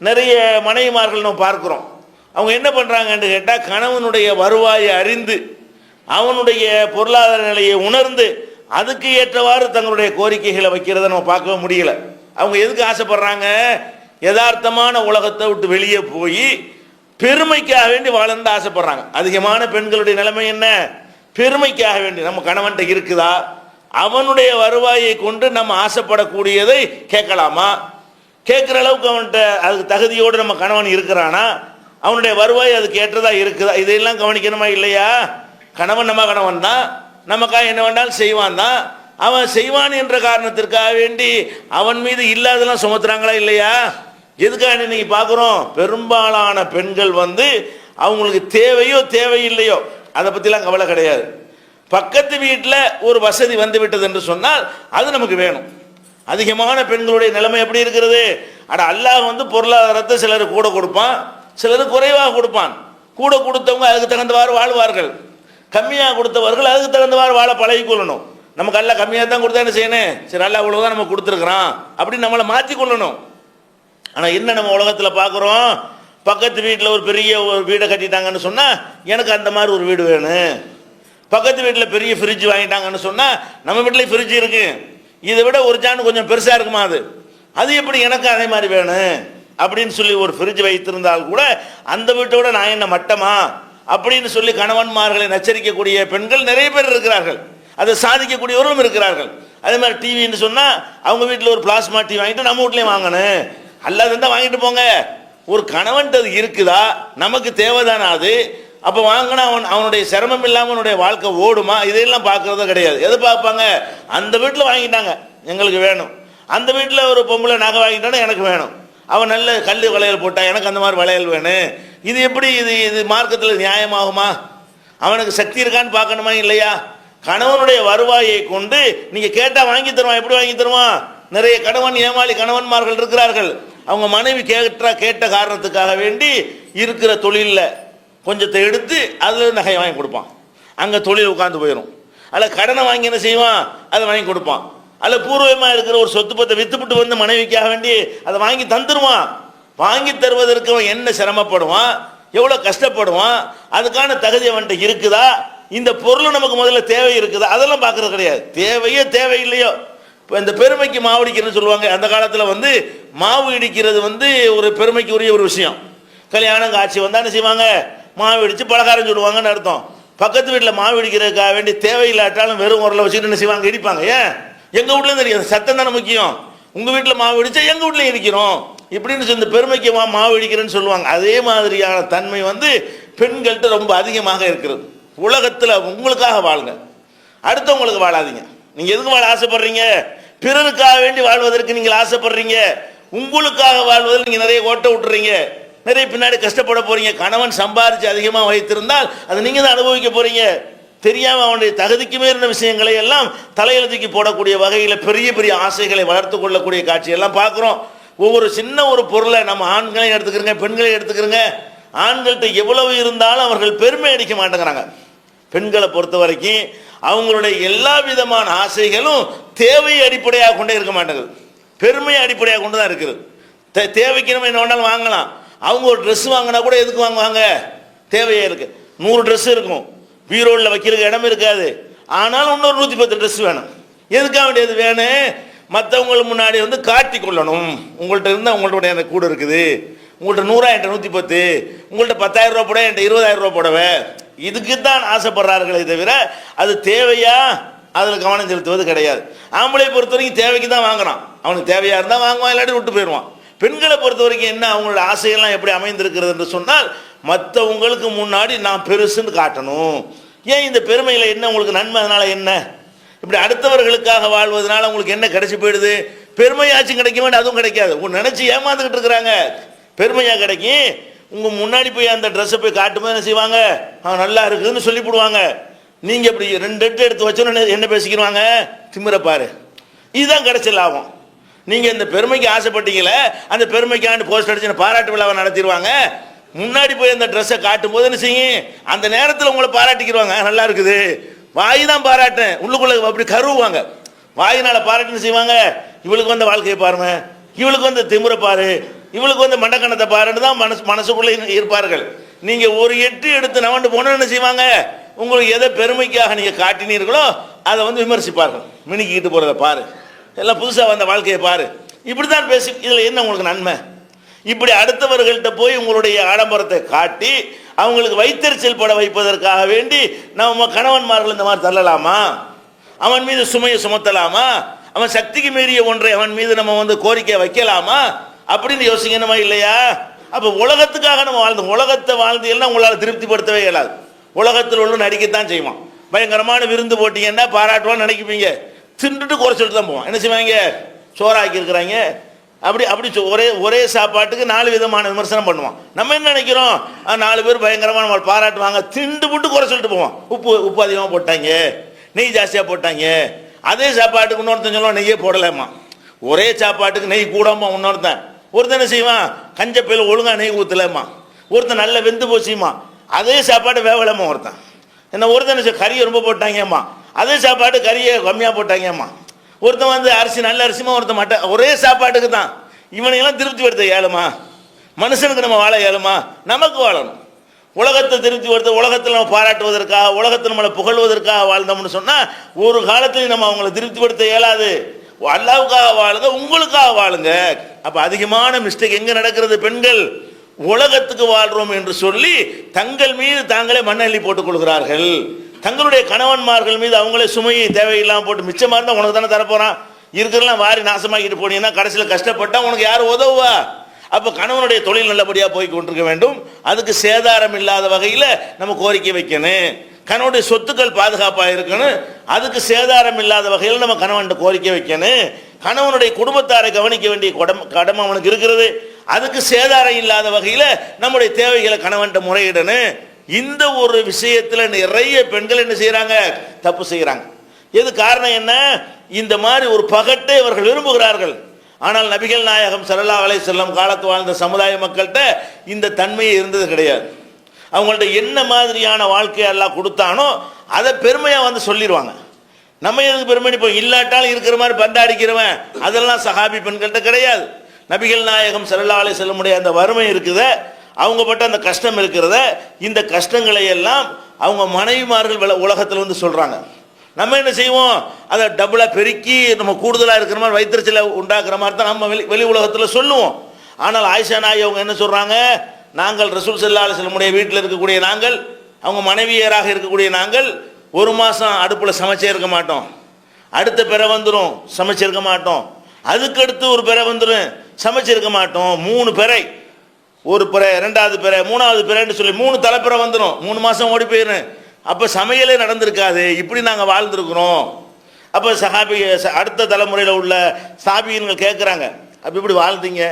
நிறைய மனைவிமார்கள் நம்ம பார்க்குறோம், அவங்க என்ன பண்ணுறாங்கன்னு கேட்டால் கணவனுடைய வருவாயை அறிந்து அவனுடைய பொருளாதார நிலையை உணர்ந்து அதுக்கு ஏற்றவாறு தங்களுடைய கோரிக்கைகளை வைக்கிறத நம்ம பார்க்க முடியல. அவங்க எதுக்கு ஆசைப்படுறாங்க, யதார்த்தமான உலகத்தை விட்டு வெளியே போய் பெருமைக்காக வேண்டி வாழன்னு ஆசைப்படுறாங்க. அதிகமான பெண்களுடைய நிலைமை என்ன, பெருமைக்காக வேண்டி நம்ம கணவன்கிட்ட இருக்குதா, அவனுடைய வருவாயை கொண்டு நம்ம ஆசைப்படக்கூடியதை கேட்கலாமா? கேட்குற அளவுக்கு அவன்கிட்ட அதுக்கு தகுதியோடு நம்ம கணவன் இருக்கிறானா? அவனுடைய வருவாய் அதுக்கு ஏற்றதா இருக்குதா? இதையெல்லாம் கவனிக்கணுமா இல்லையா? கணவன் நம்ம கணவன் தான், நமக்காக என்ன வேண்டாலும் செய்வான் தான். அவன் செய்வான் என்ற காரணத்திற்காக வேண்டி அவன் மீது இல்லாதெல்லாம் சுமத்துறாங்களா இல்லையா? எதுக்காக இன்னைக்கு பார்க்குறோம், பெரும்பாலான பெண்கள் அவங்களுக்கு தேவையோ தேவையில்லையோ அதை பற்றிலாம் கவலை கிடையாது. பக்கத்து வீட்டில் ஒரு வசதி வந்து விட்டது என்று சொன்னால் அது நமக்கு வேணும். அதிகமான பெண்களுடைய நிலைமை எப்படி இருக்கிறது? அல்லாஹ் பொருளாதாரத்தை சிலர் கூட கொடுப்பான், சிலர் குறைவாக கொடுப்பான். கூட கொடுத்தவங்க அதுக்கு தகுந்தவாறு வாழ்வார்கள், கம்மியாக கொடுத்தவர்கள் அதுக்கு தகுந்தவாறு வாழ பழகிக்கொள்ளணும். நமக்கு அல்ல கம்மியாக தான் கொடுத்தா என்ன செய்யணும்? சரி, அல்ல அவ்வளோதான் நம்ம கொடுத்துருக்குறான் அப்படின்னு நம்மளை மாற்றிக்கொள்ளணும். ஆனால் என்ன நம்ம உலகத்தில் பார்க்குறோம், பக்கத்து வீட்டில் ஒரு பெரிய ஒரு வீடை கட்டிட்டாங்கன்னு சொன்னால் எனக்கு அந்த மாதிரி ஒரு வீடு வேணும். பக்கத்து வீட்டில் பெரிய ஃப்ரிட்ஜ் வாங்கிட்டாங்கன்னு சொன்னால் நம்ம வீட்டில் ஃப்ரிட்ஜ் இருக்கு, இதை விட ஒரு ஜான் கொஞ்சம் பெருசாக இருக்குமா, அது எப்படி எனக்கு அதே மாதிரி வேணும் அப்படின்னு சொல்லி ஒரு ஃப்ரிட்ஜ் வைத்திருந்தால் கூட அந்த வீட்டோட நான் என்ன மட்டமா அப்படின்னு சொல்லி கணவன்மார்களை நச்சரிக்கக்கூடிய பெண்கள் நிறைய பேர் இருக்கிறார்கள், அதை சாதிக்கக்கூடியவர்களும் இருக்கிறார்கள். அதே மாதிரி டிவின்னு சொன்னால் அவங்க வீட்டில் ஒரு பிளாஸ்மா டிவி வாங்கிட்டு நம்ம வீட்லேயும் வாங்கணும், அல்லாத இருந்தால் வாங்கிட்டு போங்க. ஒரு கணவன்றது இருக்குதா, நமக்கு தேவைதானா அது? அப்போ வாங்கினா அவனுடைய சிரமம் இல்லாமல் அவனுடைய வாழ்க்கை ஓடுமா? இதையெல்லாம் பார்க்கறதே கிடையாது. எதை பார்ப்பாங்க? அந்த வீட்டில் வாங்கிட்டாங்க எங்களுக்கு வேணும், அந்த வீட்டில் ஒரு பொம்பளை நகை வாங்கிட்டானா எனக்கு வேணும், அவன் நல்ல கல் வளையல் போட்டா எனக்கு அந்த மாதிரி வளையல் வேணும். இது எப்படி இது மார்க்கத்தில் நியாயமாகுமா? அவனுக்கு சக்தி இருக்கான்னு பார்க்கணுமா இல்லையா? கணவனுடைய வருவாயை கொண்டு நீங்கள் கேட்டால் வாங்கி தருவான். எப்படி வாங்கி தருவான்? நிறைய கணவன் ஏமாளி கணவன்மார்கள் இருக்கிறார்கள். அவங்க மனைவி கேட்ட காரணத்துக்காக வேண்டி இருக்கிற தொழிலில் கொஞ்சத்தை எடுத்து அதில் நகை வாங்கி கொடுப்பான், அங்கே தொழில் உட்காந்து போயிடும். அதில் கடனை வாங்கி என்ன செய்வான்? அதை வாங்கி கொடுப்பான். அதில் பூர்வமாக இருக்கிற ஒரு சொத்து பத்தை வித்துப்பட்டு மனைவிக்காக வேண்டி அதை வாங்கி தந்துடுவான். வாங்கி தருவதற்கு அவன் என்ன சிரமப்படுவான், எவ்வளோ கஷ்டப்படுவான், அதுக்கான தகுதி அவன்கிட்ட இருக்குதா, இந்த பொருள் நமக்கு முதல்ல தேவை இருக்குதா, அதெல்லாம் பார்க்கறது கிடையாது. தேவையோ தேவையில்லையோ, இப்போ இந்த பெருமைக்கு மாவு இடிக்கிறதுன்னு சொல்லுவாங்க. அந்த காலத்தில் மாவு இடிக்கிறது ஒரு பெருமைக்கு உரிய ஒரு விஷயம். கல்யாணம் காட்சி வந்தால் என்ன செய்வாங்க? மாவு இடித்து பலகாரம் சுடுவாங்கன்னு அர்த்தம். பக்கத்து வீட்டில் மாவு இடிக்கிறதுக்காக வேண்டி தேவையில்லாட்டாலும் வெறும் உரலை வச்சுக்கிட்டு என்ன செய்வாங்க? இடிப்பாங்க. ஏன்? எங்கள் வீட்லேயும் தெரியாது, சத்தம் தானே முக்கியம். உங்கள் வீட்டில் மாவு இடித்தா எங்கள் வீட்லையும் இடிக்கிறோம் இப்படின்னு சொல்லி இந்த பெருமைக்கு மாவு இடிக்கிறேன்னு சொல்லுவாங்க. அதே மாதிரியான தன்மை பெண்கள்கிட்ட ரொம்ப அதிகமாக இருக்கிறது. உலகத்தில் உங்களுக்காக வாழுங்க, அடுத்தவங்களுக்கு வாழாதீங்க. நீங்கள் எதுக்கு வாழ ஆசைப்படுறீங்க? பிறருக்காக வேண்டி வாழ்வதற்கு நீங்கள் ஆசைப்படுறீங்க. உங்களுக்காக வாழ்வதில் நீங்கள் நிறைய ஓட்ட விட்டுறீங்க, நிறைய பின்னாடி கஷ்டப்பட போறீங்க. கணவன் சம்பாதிச்சு அதிகமாக வைத்திருந்தால் அதை நீங்கள் தான் அனுபவிக்க போறீங்க. தெரியாமல் அவனுடைய தகுதிக்கு மீறின விஷயங்களை எல்லாம் தலையெழுத்துக்கு போடக்கூடிய வகையில் பெரிய பெரிய ஆசைகளை வளர்த்து கொள்ளக்கூடிய காட்சியெல்லாம் பார்க்குறோம். ஒவ்வொரு சின்ன ஒரு பொருளை நம்ம ஆண்களையும் எடுத்துக்கிறங்க, பெண்களையும் எடுத்துக்கிறங்க. ஆண்கள்கிட்ட எவ்வளவு இருந்தாலும் அவர்கள் பெருமை அடிக்க மாட்டேங்கிறாங்க. பெண்களை பொறுத்த வரைக்கும் அவங்களுடைய எல்லா விதமான ஆசைகளும் தேவையை அடிப்படையாக கொண்டே இருக்க மாட்டேங்குது, பெருமையை அடிப்படையாக கொண்டு தான் இருக்குது. தேவைக்கு நம்ம என்ன வேணாலும் வாங்கலாம். அவங்க ஒரு ட்ரெஸ் வாங்கினா கூட எதுக்கு வாங்குவாங்க? தேவையே இருக்கு. 100 ட்ரெஸ் இருக்கும், பீரோவில் வைக்கிறதுக்கு இடம் இருக்காது. ஆனாலும் இன்னொரு 110 ட்ரெஸ் வேணும். எதுக்காக வேண்டியது வேணும்? மற்றவங்களுக்கு முன்னாடி காட்டி கொள்ளணும். உங்கள்கிட்ட இருந்தால் உங்கள்கிட்ட எனக்கு கூட இருக்குது, உங்கள்கிட்ட 100 என்கிட்ட 110, உங்கள்கிட்ட 10,000 ரூபா போட என்கிட்ட 20,000 ரூபா போடவே. இதுக்கு தான் ஆசைப்படுறார்களே தவிர அது தேவையா அதில் கவனம் செலுத்துவது கிடையாது. ஆம்பளை பொறுத்த வரைக்கும் தேவைக்கு தான் வாங்குறான், அவனுக்கு தேவையாக இருந்தால் வாங்குவான், இல்லாட்டி விட்டு போயிடுவான். பெண்களை பொறுத்த வரைக்கும் என்ன, அவங்களோட ஆசைகள்லாம் எப்படி அமைந்திருக்கிறது என்று சொன்னால் மற்றவங்களுக்கு முன்னாடி நான் பெருசுன்னு காட்டணும். ஏன் இந்த பெருமையில் என்ன உங்களுக்கு நன்மை? அதனால என்ன? இப்படி அடுத்தவர்களுக்காக வாழ்வதனால உங்களுக்கு என்ன கிடைச்சி போயிடுது? பெருமையாச்சும் கிடைக்க வேண்டிய, அதுவும் கிடைக்காது. உங்க நினைச்சு ஏமாந்துக்கிட்டு இருக்கிறாங்க. பெருமையாக கிடைக்கும். உங்கள் முன்னாடி போய் அந்த ட்ரெஸ்ஸை போய் காட்டும்போது என்ன செய்வாங்க? நல்லா இருக்குதுன்னு சொல்லிவிடுவாங்க. நீங்கள் இப்படி 2 எடுத்து வச்சோன்னு என்ன பேசிக்கிடுவாங்க? திமிரப்பாரு. இதுதான் கிடைச்ச லாபம். நீங்கள் இந்த பெருமைக்கு ஆசைப்பட்டீங்களே, அந்த பெருமைக்காண்டு போஸ்ட் அடிச்சு பாராட்டு விழாவை நடத்திடுவாங்க. முன்னாடி போய் அந்த ட்ரெஸ்ஸை காட்டும் போது என்ன செய்யும்? அந்த நேரத்தில் உங்களை பாராட்டிக்கிடுவாங்க, நல்லா இருக்குது. வாய் தான் பாராட்டேன், உள்ளுக்குள்ள அப்படி கருவுவாங்க. வாயினால பாராட்டுன்னு செய்வாங்க. இவளுக்கு வந்த வாழ்க்கையை பாருங்க, இவளுக்கு வந்து திமிர பாரு, இவளுக்கு வந்து மண்டக்கணத்தை பாருன்னு தான் மனசுக்குள்ளே இருப்பார்கள். நீங்கள் ஒரு 8 எடுத்து நவண்டு போன என்ன செய்வாங்க? உங்களுக்கு எதை பெருமைக்காக நீங்கள் காட்டினீர்களோ அதை விமர்சிப்பார்கள். மினிக்கிட்டு போகிறத பாரு, எல்லாம் புதுசாக வந்த வாழ்க்கையை பாரு, இப்படி தான் பேசி. இதில் என்ன உங்களுக்கு நன்மை? இப்படி அடுத்தவர்கள்ட்ட போய் உங்களுடைய ஆடம்பரத்தை காட்டி அவங்களுக்கு வைத்தறிச்சல் பட வைப்பதற்காக வேண்டி நம்ம கணவன்மார்கள் இந்த மாதிரி தள்ளலாமா? அவன் மீது சுமையை சுமத்தலாமா? அவன் சக்திக்கு மீறிய ஒன்றை அவன் மீது நம்ம கோரிக்கை வைக்கலாமா அப்படின்னு யோசிக்கணுமா இல்லையா? அப்போ உலகத்துக்காக நம்ம வாழ்ந்தோம். உலகத்தை வாழ்ந்து எல்லாம் உங்களால் திருப்திப்படுத்தவே இயலாது. உலகத்தில் உள்ள நடிக்கத்தான் செய்வான். பயங்கரமான விருந்து போட்டீங்கன்னா பாராட்டுவான்னு நினைக்குவீங்க. தின்றுட்டு குறைச்சிட்டு தான் போவான். என்ன செய்வாங்க? சோறாக்கி இருக்கிறாங்க அப்படி அப்படி ஒரே சாப்பாட்டுக்கு 4 விதமான விமர்சனம் பண்ணுவான். நம்ம என்ன நினைக்கிறோம்? 4 பேர் பயங்கரமான பாராட்டுவாங்க, திண்டு விட்டு குறை சொல்லிட்டு போவான். உப்பு அதிகமாக போட்டாங்க, நெய் ஜாஸ்தியாக போட்டாங்க. அதே சாப்பாட்டுக்கு இன்னொருத்தன் சொல்லுவான் நெய்யே போடலாமா. ஒரே சாப்பாட்டுக்கு நெய் கூடாமா ஒருத்தன் என்ன செய்வான்? கஞ்சப்பையில் ஒழுங்காக நெய் ஊற்றலாமா. ஒருத்தன் நல்ல வெந்து போச்சுமா. அதே சாப்பாடு வேவலாமா. ஒருத்தன் கறியை ரொம்ப போட்டாங்கம்மா. அதே சாப்பாடு கறியை கம்மியாக போட்டாங்கம்மா. ஒருத்தன் அரிசி நல்ல அரிசிமா, ஒருத்தன் மட்டை. ஒரே சாப்பாட்டுக்கு தான். இவனையெல்லாம் திருப்திப்படுத்த இயலுமா? மனுஷனுக்கு நம்ம வாழ இயலுமா? நமக்கு வாழணும். உலகத்தை திருப்திப்படுத்த, உலகத்தில் நம்ம பாராட்டுவதற்காக, உலகத்தில் நம்மளை புகழ்வதற்காக வாழ்ந்தோம்னு சொன்னால் ஒரு காலத்தில் நம்ம அவங்களை திருப்திப்படுத்த இயலாது. அல்லாவுக்காக வாழுங்க, உங்களுக்காக வாழுங்க. அப்போ அதிகமான மிஸ்டேக் எங்கே நடக்கிறது? பெண்கள் உலகத்துக்கு வாழ்றோம் என்று சொல்லி தங்கள் மீது தாங்களே மண்ணள்ளி போட்டுக் கொள்கிறார்கள். தங்களுடைய கணவன்மார்கள் மீது அவங்களே சுமையை தேவையில்லாமல் போட்டு, மிச்சமாக இருந்தால் உனக்கு தானே தரப்போகிறான், இருக்கிறதெல்லாம் வாரி நாசமாக்கிட்டு போனீங்கன்னா கடைசியில் கஷ்டப்பட்டால் உனக்கு யார் உதவுவா? அப்போ கணவனுடைய தொழில் நல்லபடியாக போய் கொண்டிருக்க வேண்டும். அதுக்கு சேதாரம் இல்லாத வகையில் நம்ம கோரிக்கை வைக்கணும். கணவனுடைய சொத்துக்கள் பாதுகாப்பாக இருக்கணும். அதுக்கு சேதாரம் இல்லாத வகையில் நம்ம கணவன்கிட்ட கோரிக்கை வைக்கணும். கணவனுடைய குடும்பத்தாரை கவனிக்க வேண்டிய கடமை அவனுக்கு இருக்கிறது. அதுக்கு சேதாரம் இல்லாத வகையில் நம்முடைய தேவைகளை கணவன்கிட்ட முறையிடணும். இந்த ஒரு விஷயத்தில் நிறைய பெண்கள் என்ன செய்கிறாங்க? தப்பு செய்கிறாங்க. எது காரணம் என்ன? இந்த மாதிரி ஒரு பகட்டை அவர்கள் விரும்புகிறார்கள். ஆனால் நபிகள் நாயகம் ஸல்லல்லாஹு அலைஹி வஸல்லம் காலத்து வாழ்ந்த சமுதாய மக்கள்கிட்ட இந்த தன்மையே இருந்தது கிடையாது. அவங்கள்ட்ட என்ன மாதிரியான வாழ்க்கையை எல்லாம் கொடுத்தானோ அதை பெருமையாக சொல்லிடுவாங்க. நம்ம எதுக்கு பெருமை? இப்போ இல்லாட்டாலும் இருக்கிற மாதிரி பந்தாடிக்கிறவன் அதெல்லாம் சஹாபி பெண்கள்கிட்ட கிடையாது. நபிகள் நாயகம் ஸல்லல்லாஹு அலைஹி வஸல்லமுடைய அந்த வறுமை இருக்குத, அவங்க பட்ட அந்த கஷ்டம் இருக்கிறத, இந்த கஷ்டங்களை எல்லாம் அவங்க மனைவிமார்கள் உலகத்தில் சொல்கிறாங்க. நம்ம என்ன செய்வோம்? அதை டபுளாக பெருக்கி நம்ம கூடுதலாக இருக்கிற மாதிரி வைத்திருச்சலை உண்டாக்குற மாதிரி தான் நம்ம வெளி உலகத்தில் சொல்லுவோம். ஆனால் ஆயிஷா நாயகி அவங்க என்ன சொல்கிறாங்க? நாங்கள் ரசூல் ஸல்லல்லாஹு அலைஹி வஸல்லமுடைய வீட்டில் இருக்கக்கூடிய நாங்கள், அவங்க மனைவியராக இருக்கக்கூடிய நாங்கள் 1 மாதம் அடுப்பில் சமைச்சே இருக்க மாட்டோம். அடுத்த பிற வந்துடும் சமைச்சிருக்க மாட்டோம். அதுக்கடுத்து ஒரு பிற வந்துடும் சமைச்சிருக்க மாட்டோம். 3 பிறை, ஒரு பிறை, 2வது பிறை, 3வது பிறைன்னு சொல்லி 3 தலைப்பிறை வந்துடும். 3 மாதம் ஓடி போயிடும். அப்போ சமையலே நடந்திருக்காது. இப்படி நாங்கள் வாழ்ந்துருக்குறோம். அப்போ சஹாபி அடுத்த தலைமுறையில் உள்ள சாபியன்கள் கேட்குறாங்க, அப்போ இப்படி வாழ்ந்தீங்க,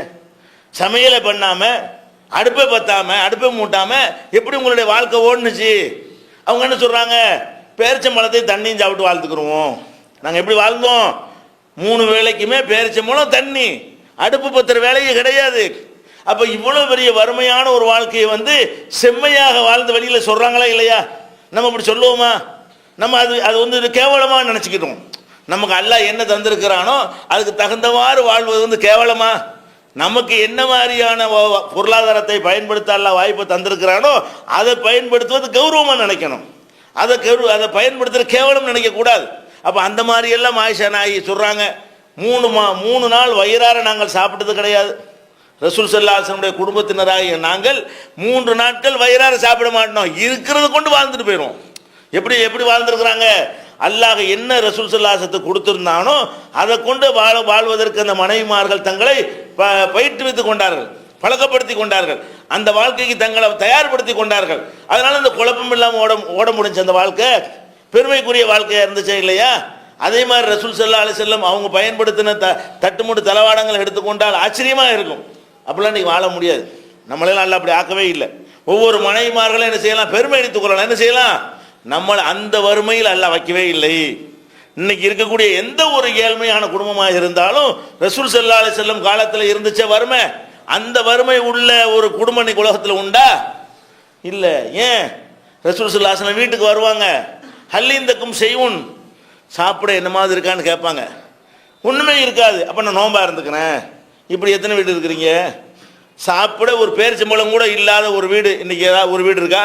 சமையலை பண்ணாமல், அடுப்பை பற்றாமல், அடுப்பை மூட்டாமல் எப்படி உங்களுடைய வாழ்க்கை ஓடுனுச்சு? அவங்க என்ன சொல்கிறாங்க? பேரிச்சம்பழத்தை தண்ணியும் சாப்பிட்டு வாழ்த்துக்குருவோம். நாங்கள் எப்படி வாழ்ந்தோம்? 3 வேளைக்குமே பேரிச்சம்பழம் தண்ணி, அடுப்பு பத்துற வேலையே கிடையாது. அப்போ இவ்வளோ பெரிய வறுமையான ஒரு வாழ்க்கையை செம்மையாக வாழ்ந்த வழியில் சொல்கிறாங்களா இல்லையா? நம்ம இப்படி சொல்லுவோமா? நம்ம அது கேவலமாக நினச்சிக்கிட்டோம். நமக்கு அல்லாஹ் என்ன தந்திருக்கிறானோ அதுக்கு தகுந்தவாறு வாழ்வது கேவலமா? நமக்கு என்ன மாதிரியான பொருளாதாரத்தை பயன்படுத்த அல்லாஹ் வாய்ப்பை தந்திருக்கிறானோ அதை பயன்படுத்துவது கௌரவமாக நினைக்கணும். அதை பயன்படுத்துகிற கேவலம் நினைக்கக்கூடாது. அப்போ அந்த மாதிரி எல்லாம் ஆயிஷா நாயகி சொல்கிறாங்க, 3 நாள் வயிறார நாங்கள் சாப்பிட்டது கிடையாது. ரசூல் ஸல்லல்லாஹு அலைஹி வஸல்லம் குடும்பத்தினராகிய நாங்கள் 3 நாட்கள் வயிறார சாப்பிட மாட்டோம். இருக்கிறது கொண்டு வாழ்ந்துட்டு போயிடுவோம். எப்படி வாழ்ந்துருக்குறாங்க? அல்லாஹ் என்ன ரசூல் ஸல்லல்லாஹு அலைஹி வஸல்லம் கொடுத்திருந்தானோ அதை கொண்டு வாழ்வதற்கு அந்த மனைவிமார்கள் தங்களை பயிற்றுவித்து கொண்டார்கள், பழக்கப்படுத்தி கொண்டார்கள். அந்த வாழ்க்கைக்கு தங்களை தயார்படுத்தி கொண்டார்கள். அதனால இந்த குழப்பம் இல்லாமல் ஓட முடிஞ்ச அந்த வாழ்க்கை பெருமைக்குரிய வாழ்க்கையாக இருந்துச்சே இல்லையா? அதே மாதிரி ரசூல் ஸல்லல்லாஹு அலைஹி வஸல்லம் அவங்க பயன்படுத்தின தட்டுமுட்டு தளவாடங்களை எடுத்துக்கொண்டால் ஆச்சரியமாக இருக்கும். அப்படிலாம் இன்றைக்கி வாழ முடியாது. நம்மளெல்லாம் நல்லா அப்படி ஆக்கவே இல்லை. ஒவ்வொரு மனைவிமார்களும் என்ன செய்யலாம்? பெருமை எடுத்துக்கொள்ளலாம். என்ன செய்யலாம்? நம்மளை அந்த வறுமையில் அல்லாஹ் வைக்கவே இல்லை. இன்னைக்கு இருக்கக்கூடிய எந்த ஒரு ஏழ்மையான குடும்பமாக இருந்தாலும் ரசூல் ஸல்லல்லாஹு அலைஹி வஸல்லம் காலத்தில் இருந்துச்ச வறுமை, அந்த வறுமை உள்ள ஒரு குடும்பம் இன்னைக்கு உலகத்தில் உண்டா? இல்லை. ஏன்? ரசூல் ஸல்லல்லாஹு அலைஹி வஸல்லம் வீட்டுக்கு வருவாங்க, ஹல்லீந்தக்கும் செய்வுன், சாப்பிட என்ன மாதிரி இருக்கான்னு கேட்பாங்க. ஒன்றுமே இருக்காது. அப்போ நான் நோம்பா இருந்துக்கிறேன். இப்படி எத்தனை வீடு இருக்கிறீங்க? சாப்பிட ஒரு பேரிச்சம்பழம் கூட இல்லாத ஒரு வீடு இன்றைக்கி ஏதாவது ஒரு வீடு இருக்கா?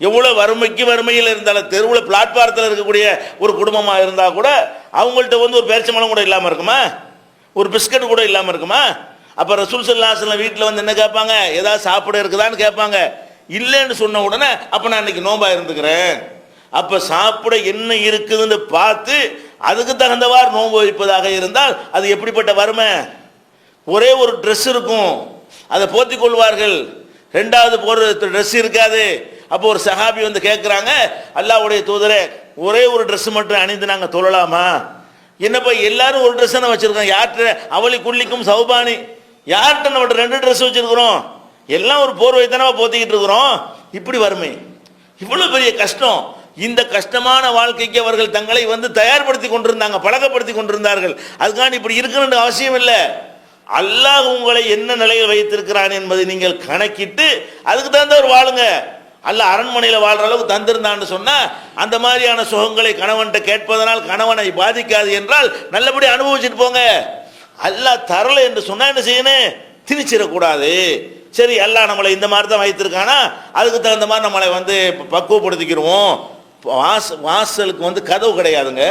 எவ்வளோ வறுமையில் இருந்தாலும் தெருவில் பிளாட்பாரத்தில் இருக்கக்கூடிய ஒரு குடும்பமாக இருந்தால் கூட அவங்கள்ட்ட ஒரு பேரிச்சம்பழம் கூட இல்லாமல் இருக்குமா? ஒரு பிஸ்கட் கூட இல்லாமல் இருக்குமா? அப்போ ரசூல் ஸல்லல்லாஹு அலைஹி வஸல்லம் வீட்டில் என்ன கேட்பாங்க? ஏதாவது சாப்பிட இருக்குதான்னு கேட்பாங்க. இல்லைன்னு சொன்ன உடனே அப்போ நான் இன்னைக்கு நோம்பா இருந்துக்கிறேன். அப்போ சாப்பிட என்ன இருக்குதுன்னு பார்த்து அதுக்கு தகுந்தவாறு நோன்பு வைப்பதாக இருந்தால் அது எப்படிப்பட்ட வறுமை? ஒரே ஒரு ட்ரெஸ் இருக்கும், அதை போத்திக் கொள்வார்கள், ரெண்டாவது போடுற ட்ரெஸ் இருக்காது. அப்போ ஒரு சஹாபி வந்து கேட்குறாங்க, அல்லாஹ்வுடைய தூதரே, ஒரே ஒரு ட்ரெஸ் மட்டும் அணிந்து நாங்கள் தொழலாமா? என்னப்பா எல்லாரும் ஒரு ட்ரெஸ் தானே வச்சிருக்கோம், யார்கிட்ட அவளி குள்ளிக்கும் சௌபானி, யார்கிட்ட நம்ம 2 ட்ரெஸ் வச்சிருக்கிறோம், எல்லாம் ஒரு போர்வை தானே போத்திக்கிட்டு இருக்கிறோம். இப்படி வறுமை, இவ்வளவு பெரிய கஷ்டம். இந்த கஷ்டமான வாழ்க்கைக்கு அவர்கள் தங்களை வந்து தயார்படுத்தி கொண்டிருந்தாங்க, பழக்கப்படுத்தி கொண்டிருந்தார்கள். அதுக்காண்டி இப்படி இருக்கணும்னு அவசியம் இல்லை. அல்லாஹ் உங்களை என்ன நிலையில் வைத்திருக்கிறான் என்பதை நீங்கள் கணக்கிட்டு அதுக்கு தகுந்தவர் வாழுங்க. அல்லாஹ் அரண்மனையில் வாழ்ற அளவுக்கு தந்திருந்தான்னு சொன்னா அந்த மாதிரியான சுகங்களை கணவன்கிட்ட கேட்பதனால் கணவனை பாதிக்காது என்றால் நல்லபடி அனுபவிச்சுட்டு போங்க. அல்லாஹ் தரல என்று சொன்னா என்ன செய்யணும்? திணிச்சிடக்கூடாது. சரி, அல்லாஹ் நம்மளை இந்த மாதிரி தான் வைத்திருக்கானா, அதுக்கு தகுந்த மாதிரி நம்மளை வந்து பக்குவப்படுத்திக்கிறோம். வாசலுக்கு வந்து கதவு கிடையாதுங்க.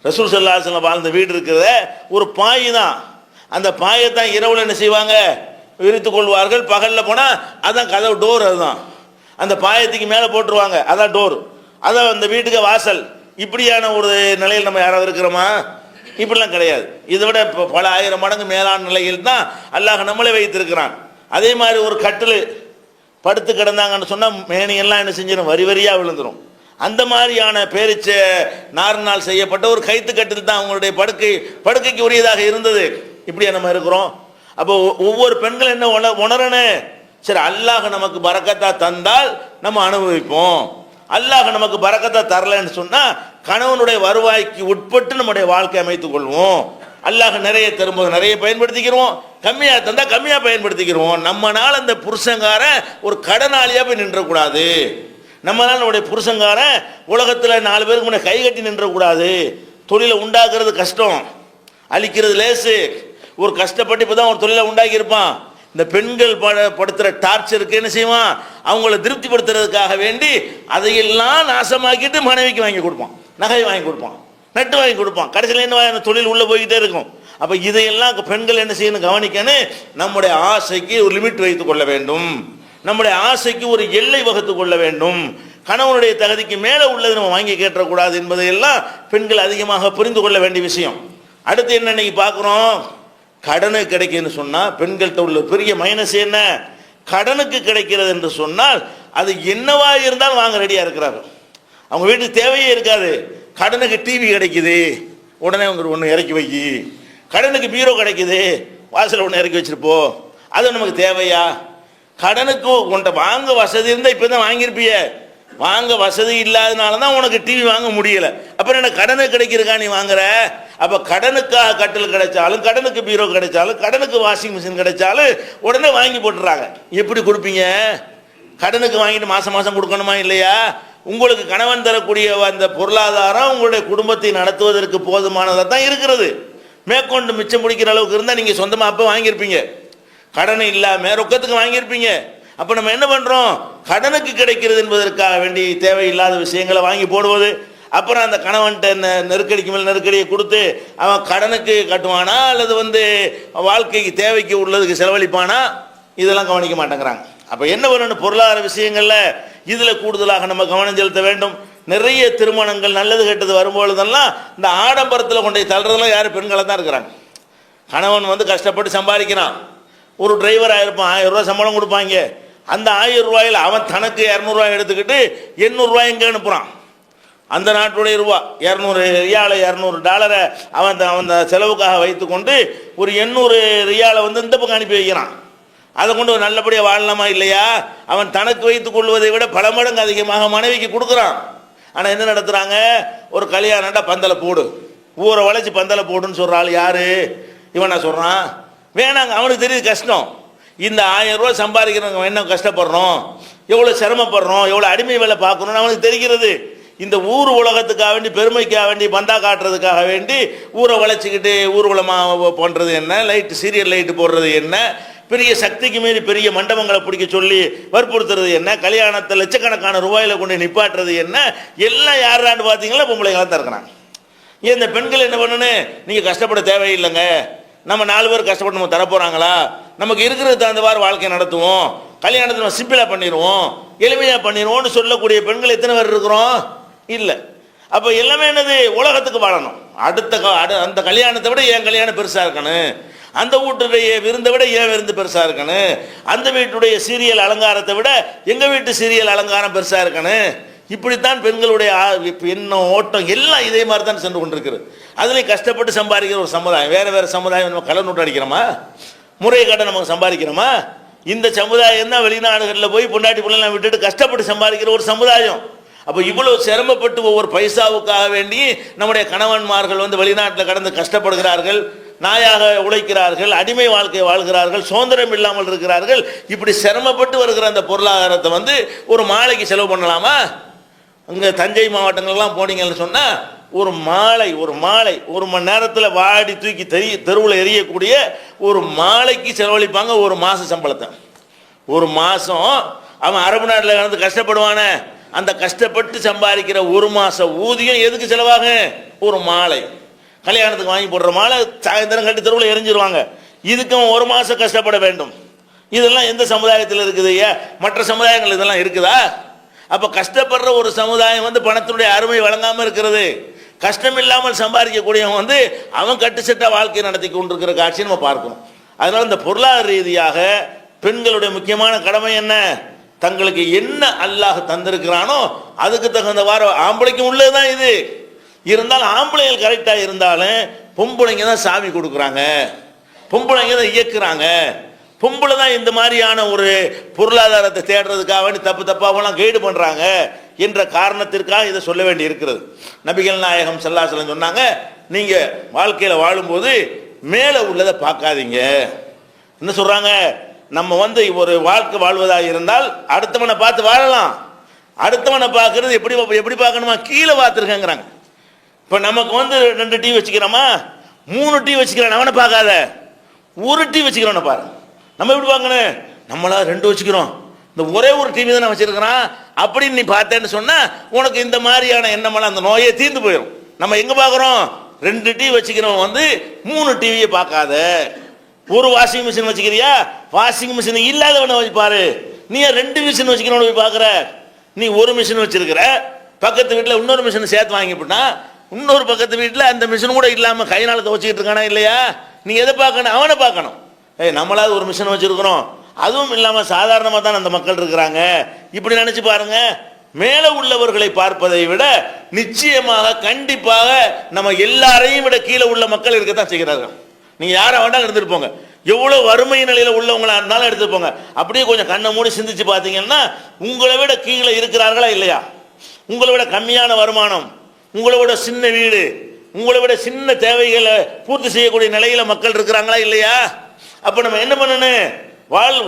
ரசூல் ஸல்லல்லாஹு அலைஹி வஸல்லம் வாழ்ந்த வீடு இருக்கிறத ஒரு பாய் தான். அந்த பாயை தான் இரவுல என்ன செய்வாங்க? விரித்து கொள்வார்கள். பகலில் போனால் அதான் கதவு, டோர். அதுதான் அந்த பாயத்துக்கு மேலே போட்டுருவாங்க, அதான் டோர், அதான் அந்த வீட்டுக்கு வாசல். இப்படியான ஒரு நிலையில் நம்ம யாராவது இருக்கிறோமா? இப்படிலாம் கிடையாது. இதை விட இப்போ பல ஆயிரம் மடங்கு மேலான நிலையில் தான் அல்லாஹ் நம்மளே வைத்திருக்கிறான். அதே மாதிரி ஒரு கட்டில் படுத்து கிடந்தாங்கன்னு சொன்னால் மேனியெல்லாம் என்ன செஞ்சிடும்? வரி வரியாக விழுந்துடும். அந்த மாதிரியான பேரிச்ச நாரினால் செய்யப்பட்ட ஒரு கைத்து கட்டில் தான் அவங்களுடைய படுக்கைக்கு உரியதாக இருந்தது. இப்படியா நம்ம இருக்கிறோம்? அப்போ ஒவ்வொரு பெண்கள் என்ன உணரணும்? சரி, அல்லாஹ் நமக்கு பரக்கத்தா தந்தால் நம்ம அனுபவிப்போம். அல்லாஹ் நமக்கு பரக்கத்தா தரலன்னு சொன்னா கணவனுடைய வருவாய்க்கு உட்பட்டு நம்முடைய வாழ்க்கை அமைத்துக் கொள்வோம். அல்லாஹ் நிறைய தரும்போது நிறைய பயன்படுத்திக்கிறோம், கம்மியா தந்தா கம்மியா பயன்படுத்திக்கிறோம். நம்மனால அந்த புருஷங்கார ஒரு கடனாளியா போய் நின்றக்கூடாது. நம்மளால நம்முடைய புருஷங்கார உலகத்துல 4 பேருக்கு முன்னே கை கட்டி நின்றக்கூடாது. தொழிலை உண்டாக்குறது கஷ்டம், அழிக்கிறது லேசு. ஒரு கஷ்டப்பட்டு இப்பதான் ஒரு தொழிலை உண்டாக்கி இருப்பான். இந்த பெண்கள் படுத்துற டார்ச்சருக்கு என்ன செய்வான்? அவங்கள திருப்திப்படுத்துறதுக்காக வேண்டி அதையெல்லாம் நாசமாக்கிட்டு மனைவிக்கு வாங்கி கொடுப்பான், நகை வாங்கி கொடுப்பான், நட்டு வாங்கி கொடுப்பான். கடைசியில் என்ன தொழில் உள்ள போய்கிட்டே இருக்கும். அப்ப இதையெல்லாம் பெண்கள் என்ன செய்யணும்? கவனிக்கணும். நம்முடைய ஆசைக்கு ஒரு லிமிட் வைத்துக் கொள்ள வேண்டும், நம்முடைய ஆசைக்கு ஒரு எல்லை வகுத்து கொள்ள வேண்டும். கணவனுடைய தகுதிக்கு மேலே உள்ளது நம்ம வாங்கி கேட்டக்கூடாது என்பதையெல்லாம் பெண்கள் அதிகமாக புரிந்து கொள்ள வேண்டிய விஷயம். அடுத்து என்ன இன்னைக்கு பார்க்குறோம்? கடனுக்கு கிடைக்குன்னு சொன்னால் பெண்கள்கிட்ட உள்ள பெரிய மைனஸ் என்ன? கடனுக்கு கிடைக்கிறது என்று சொன்னால் அது என்னவா இருந்தாலும் வாங்க ரெடியாக இருக்கிறார்கள். அவங்க வீட்டுக்கு தேவையே இருக்காது. கடனுக்கு டிவி கிடைக்குது, உடனே அவங்க ஒன்று இறக்கி வைக்கி. கடனுக்கு பீரோ கிடைக்குது, வாசல் ஒன்று இறக்கி வச்சிருப்போ. அது நமக்கு தேவையா? கடனுக்கு உன்ட்ட வாங்க வசதி இருந்தால் இப்போ தான் வாங்கியிருப்பிய. வாங்க வசதி இல்லாதனால தான் உனக்கு டிவி வாங்க முடியல. அப்புறம் என்ன கடனுக்கு கிடைக்கிறக்கா நீ வாங்குற? அப்போ கடனுக்காக கட்டில் கிடைச்சாலும், கடனுக்கு பீரோ கிடைச்சாலும், கடனுக்கு வாஷிங் மிஷின் கிடைச்சாலும் உடனே வாங்கி போட்டுறாங்க. எப்படி கொடுப்பீங்க? கடனுக்கு வாங்கிட்டு மாதம் மாதம் கொடுக்கணுமா இல்லையா? உங்களுக்கு கணவன் தரக்கூடிய அந்த பொருளாதாரம் உங்களுடைய குடும்பத்தை நடத்துவதற்கு போதுமானதாக தான் இருக்கிறது. மேற்கொண்டு மிச்சம் முடிக்கிற அளவுக்கு இருந்தால் நீங்கள் சொந்தமாக அப்போ வாங்கியிருப்பீங்க. கடன் இல்லாமல் ரொக்கத்துக்கு வாங்கியிருப்பீங்க. அப்போ நம்ம என்ன பண்ணுறோம்? கடனுக்கு கிடைக்கிறது என்பதற்காக வேண்டி தேவையில்லாத விஷயங்களை வாங்கி போடுவது. அப்புறம் அந்த கணவன்கிட்ட நெருக்கடிக்கு மேல் நெருக்கடியை கொடுத்து அவன் கடனுக்கு கட்டுவானா அல்லது வாழ்க்கைக்கு தேவைக்கு உள்ளதுக்கு செலவழிப்பானா? இதெல்லாம் கவனிக்க மாட்டேங்கிறாங்க. அப்போ என்ன பண்ணணும்? பொருளாதார விஷயங்களில் இதில் கூடுதலாக நம்ம கவனம் செலுத்த வேண்டும். நிறைய திருமணங்கள் நல்லது கெட்டது வரும்பொழுதெல்லாம் இந்த ஆடம்பரத்தில் கொண்டு தள்ளுறதெல்லாம் யார்? பெண்களை தான் இருக்கிறாங்க. கணவன் கஷ்டப்பட்டு சம்பாதிக்கிறான், ஒரு டிரைவராக இருப்பான், 1000 ரூபா சம்பளம் கொடுப்பாங்க. அந்த 1000 ரூபாயில் அவன் தனக்கு 200 ரூபாய் எடுத்துக்கிட்டு 800 ரூபாய் எங்கே அனுப்புகிறான்? அந்த நாட்டுடைய ரூபா 200 ரியாலை, 200 டாலரை அவன் செலவுக்காக வைத்துக்கொண்டு ஒரு 800 ரியாலை இந்த பக்கம் அனுப்பி வைக்கிறான். அதை கொண்டு நல்லபடியாக வாழலாமா இல்லையா? அவன் தனக்கு வைத்துக் கொள்வதை விட பல மடங்கு அதிகமாக மனைவிக்கு கொடுக்குறான். ஆனால் என்ன நடத்துகிறாங்க? ஒரு கல்யாணம்டா பந்தலை போடு, ஊரை வளைச்சி பந்தலை போடுன்னு சொல்கிற ஆள் யாரு? இவன் நான் சொல்கிறான் வேணாங்க. அவனுக்கு தெரியுது கஷ்டம். இந்த 1000 ரூபா சம்பாதிக்கிறவங்க என்ன கஷ்டப்படுறோம், எவ்வளோ சிரமப்படுறோம், எவ்வளோ அடிமை வேலை பார்க்கணும்னு அவனுக்கு தெரிகிறது. இந்த ஊர் உலகத்துக்காக வேண்டி, பெருமைக்காக வேண்டி, பந்தா காட்டுறதுக்காக வேண்டி ஊரை வளைச்சிக்கிட்டு ஊர்வலமாக பண்ணுறது என்ன, லைட்டு சீரியல் லைட்டு போடுறது என்ன, பெரிய சக்திக்கு மீறி பெரிய மண்டபங்களை பிடிக்க சொல்லி வற்புறுத்துறது என்ன, கல்யாணத்தை லட்சக்கணக்கான ரூபாயில் கொண்டு நிப்பாட்டுறது என்ன, எல்லாம் யாரான்னு பார்த்தீங்களா பொம்பளைங்களாம் தான் இருக்கிறாங்க. ஏன் இந்த பெண்கள் என்ன பண்ணணும்? நீங்கள் கஷ்டப்பட தேவையில்லைங்க, நம்ம 4 பேர் கஷ்டப்பட்டு நம்ம தரப்போகிறாங்களா? நமக்கு இருக்கிறது தகுந்தவாறு வாழ்க்கை நடத்துவோம், கல்யாணத்தை நம்ம சிம்பிளாக பண்ணிடுவோம், எளிமையாக பண்ணிடுவோம்னு சொல்லக்கூடிய பெண்கள் எத்தனை பேர் இருக்கிறோம்? இல்லை. அப்போ எல்லாமே என்னது? உலகத்துக்கு வாழணும். அந்த கல்யாணத்தை விட என் கல்யாணம் பெருசாக இருக்கணும், அந்த வீட்டுடைய விருந்தை விட என் விருந்து பெருசாக இருக்கணும், அந்த வீட்டுடைய சீரியல் அலங்காரத்தை விட எங்கள் வீட்டு சீரியல் அலங்காரம் பெருசாக இருக்கணும். இப்படித்தான் பெண்களுடைய எண்ணம் ஓட்டம் எல்லாம் இதே மாதிரி தான் சென்று கொண்டிருக்கிறது. அதுலேயும் கஷ்டப்பட்டு சம்பாதிக்கிற ஒரு சமுதாயம். வேறு வேறு சமுதாயம் நம்ம கடன் நோட்டு அடிக்கிறோமா, முறையை காட்ட நமக்கு சம்பாதிக்கிறோமா? இந்த சமுதாயம் தான் வெளிநாடுகளில் போய் பொண்டாட்டி பிள்ளைலாம் விட்டுட்டு கஷ்டப்பட்டு சம்பாதிக்கிற ஒரு சமுதாயம். அப்போ இவ்வளோ சிரமப்பட்டு ஒவ்வொரு பைசாவுக்காக வேண்டி நம்முடைய கணவன்மார்கள் வெளிநாட்டில் கடந்து கஷ்டப்படுகிறார்கள், நாயாக உழைக்கிறார்கள், அடிமை வாழ்க்கை வாழ்கிறார்கள், சுதந்திரம் இல்லாமல் இருக்கிறார்கள். இப்படி சிரமப்பட்டு வருகிற அந்த பொருளாதாரத்தை ஒரு மாலைக்கு செலவு பண்ணலாமா? அங்கே தஞ்சை மாவட்டங்கள்லாம் போனீங்கன்னு சொன்னால் ஒரு மாலை 1 மணி நேரத்தில் வாடி தூக்கி தெருவில் எரியக்கூடிய ஒரு மாலைக்கு செலவழிப்பாங்க ஒரு மாத சம்பளத்தை. ஒரு மாதம் அவன் அரபு நாட்டில் கடந்து கஷ்டப்படுவானே, அந்த கஷ்டப்பட்டு சம்பாதிக்கிற ஒரு மாத ஊதியம் எதுக்கு செலவாகும்? ஒரு மாலை. கல்யாணத்துக்கு வாங்கி போடுற மாலை சாயந்தரம் கட்டி தெருவில் எரிஞ்சிருவாங்க. இதுக்கும் ஒரு மாதம் கஷ்டப்பட வேண்டும். இதெல்லாம் எந்த சமுதாயத்தில் இருக்குது? மற்ற சமுதாயங்கள் இதெல்லாம் இருக்குதா? அப்போ கஷ்டப்படுற ஒரு சமுதாயம் பணத்தினுடைய அருமை வழங்காமல் இருக்கிறது. கஷ்டம் இல்லாமல் சம்பாதிக்கக்கூடியவன் அவன் கட்டுச்சட்டாக வாழ்க்கை நடத்தி கொண்டிருக்கிற காட்சியை நம்ம பார்க்கணும். அதனால் இந்த பொருளாதார ரீதியாக பெண்களுடைய முக்கியமான கடமை என்ன? தங்களுக்கு என்ன அல்லாஹ் தந்திருக்கிறானோ அதுக்கு தகுந்தவாறு ஆம்பளைக்கும் உள்ளது தான் இது. இருந்தாலும் ஆம்பளைகள் கரெக்டாக இருந்தாலும் பொம்பளைங்க தான் சாமி கொடுக்குறாங்க, பொம்பளைங்க தான் இயக்குறாங்க. பொம்பளை தான் இந்த மாதிரியான ஒரு பொருளாதாரத்தை தேடுறதுக்காக வேண்டி தப்பாவெல்லாம் கைடு பண்ணுறாங்க என்ற காரணத்திற்காக இதை சொல்ல வேண்டி இருக்கிறது. நபிகள் நாயகம் ஸல்லல்லாஹு அலைஹி வஸல்லம் சொன்னாங்க, நீங்கள் வாழ்க்கையில் வாழும்போது மேலே உள்ளதை பார்க்காதீங்க. என்ன சொல்கிறாங்க? நம்ம ஒரு வாழ்க்கை வாழ்வதாக இருந்தால் அடுத்தவனை பார்த்து வாழலாம். அடுத்தவனை பார்க்கறது எப்படி பார்க்கணுமா? கீழே பார்த்துருக்கேங்கிறாங்க. இப்போ நமக்கு 2 டீ வச்சுக்கிறோமா, 3 டீ வச்சுக்கிறேன், அவனை பார்க்காத, 1 டீ வச்சுக்கிறவனை பாரு. நம்ம எப்படி பார்க்கணும்? நம்மளா 2 வச்சுக்கிறோம், இந்த ஒரே ஒரு டிவி தான் வச்சிருக்கிறான் அப்படின்னு நீ பார்த்தேன்னு சொன்னால் உனக்கு இந்த மாதிரியான எண்ணமெல்லாம் அந்த நோயே தீர்ந்து போயிடும். நம்ம எங்கே பார்க்குறோம்? 2 டிவி வச்சுக்கிறோம் 3 டிவியை பார்க்காத. ஒரு வாஷிங் மிஷின் வச்சுக்கிறியா, வாஷிங் மிஷின் இல்லாதவனை வச்சு பாரு. நீ 2 மிஷின் வச்சுக்கிறவனை போய் பார்க்குற. நீ ஒரு மிஷின் வச்சிருக்கிற, பக்கத்து வீட்டில் இன்னொரு மிஷின் சேர்த்து வாங்கிவிட்டா, இன்னொரு பக்கத்து வீட்டில் அந்த மிஷின் கூட இல்லாமல் கையினால் துவச்சிக்கிட்டு இருக்கானா இல்லையா? நீ எதை பார்க்கணும்? அவனை பார்க்கணும். நம்மளாவது ஒரு மிஷின் வச்சிருக்கிறோம், அதுவும் இல்லாமல் சாதாரணமாக தான் அந்த மக்கள் இருக்கிறாங்க. இப்படி நினச்சி பாருங்க. மேலே உள்ளவர்களை பார்ப்பதை விட நிச்சயமாக கண்டிப்பாக நம்ம எல்லாரையும் விட கீழே உள்ள மக்கள் இருக்கத்தான் செய்கிறார்கள். நீங்கள் யாரை வேண்டாலும் எடுத்துகிட்டு போங்க, எவ்வளோ வறுமை நிலையில் உள்ளவங்களா இருந்தாலும் எடுத்துகிட்டு போங்க. அப்படியே கொஞ்சம் கண்ணை மூடி சிந்திச்சு பார்த்தீங்கன்னா உங்களை விட கீழே இருக்கிறார்களா இல்லையா? உங்களை விட கம்மியான வருமானம், உங்களை விட சின்ன வீடு, உங்களை விட சின்ன தேவைகளை பூர்த்தி செய்யக்கூடிய நிலையில் மக்கள் இருக்கிறாங்களா இல்லையா? அப்போ நம்ம என்ன பண்ணணும்?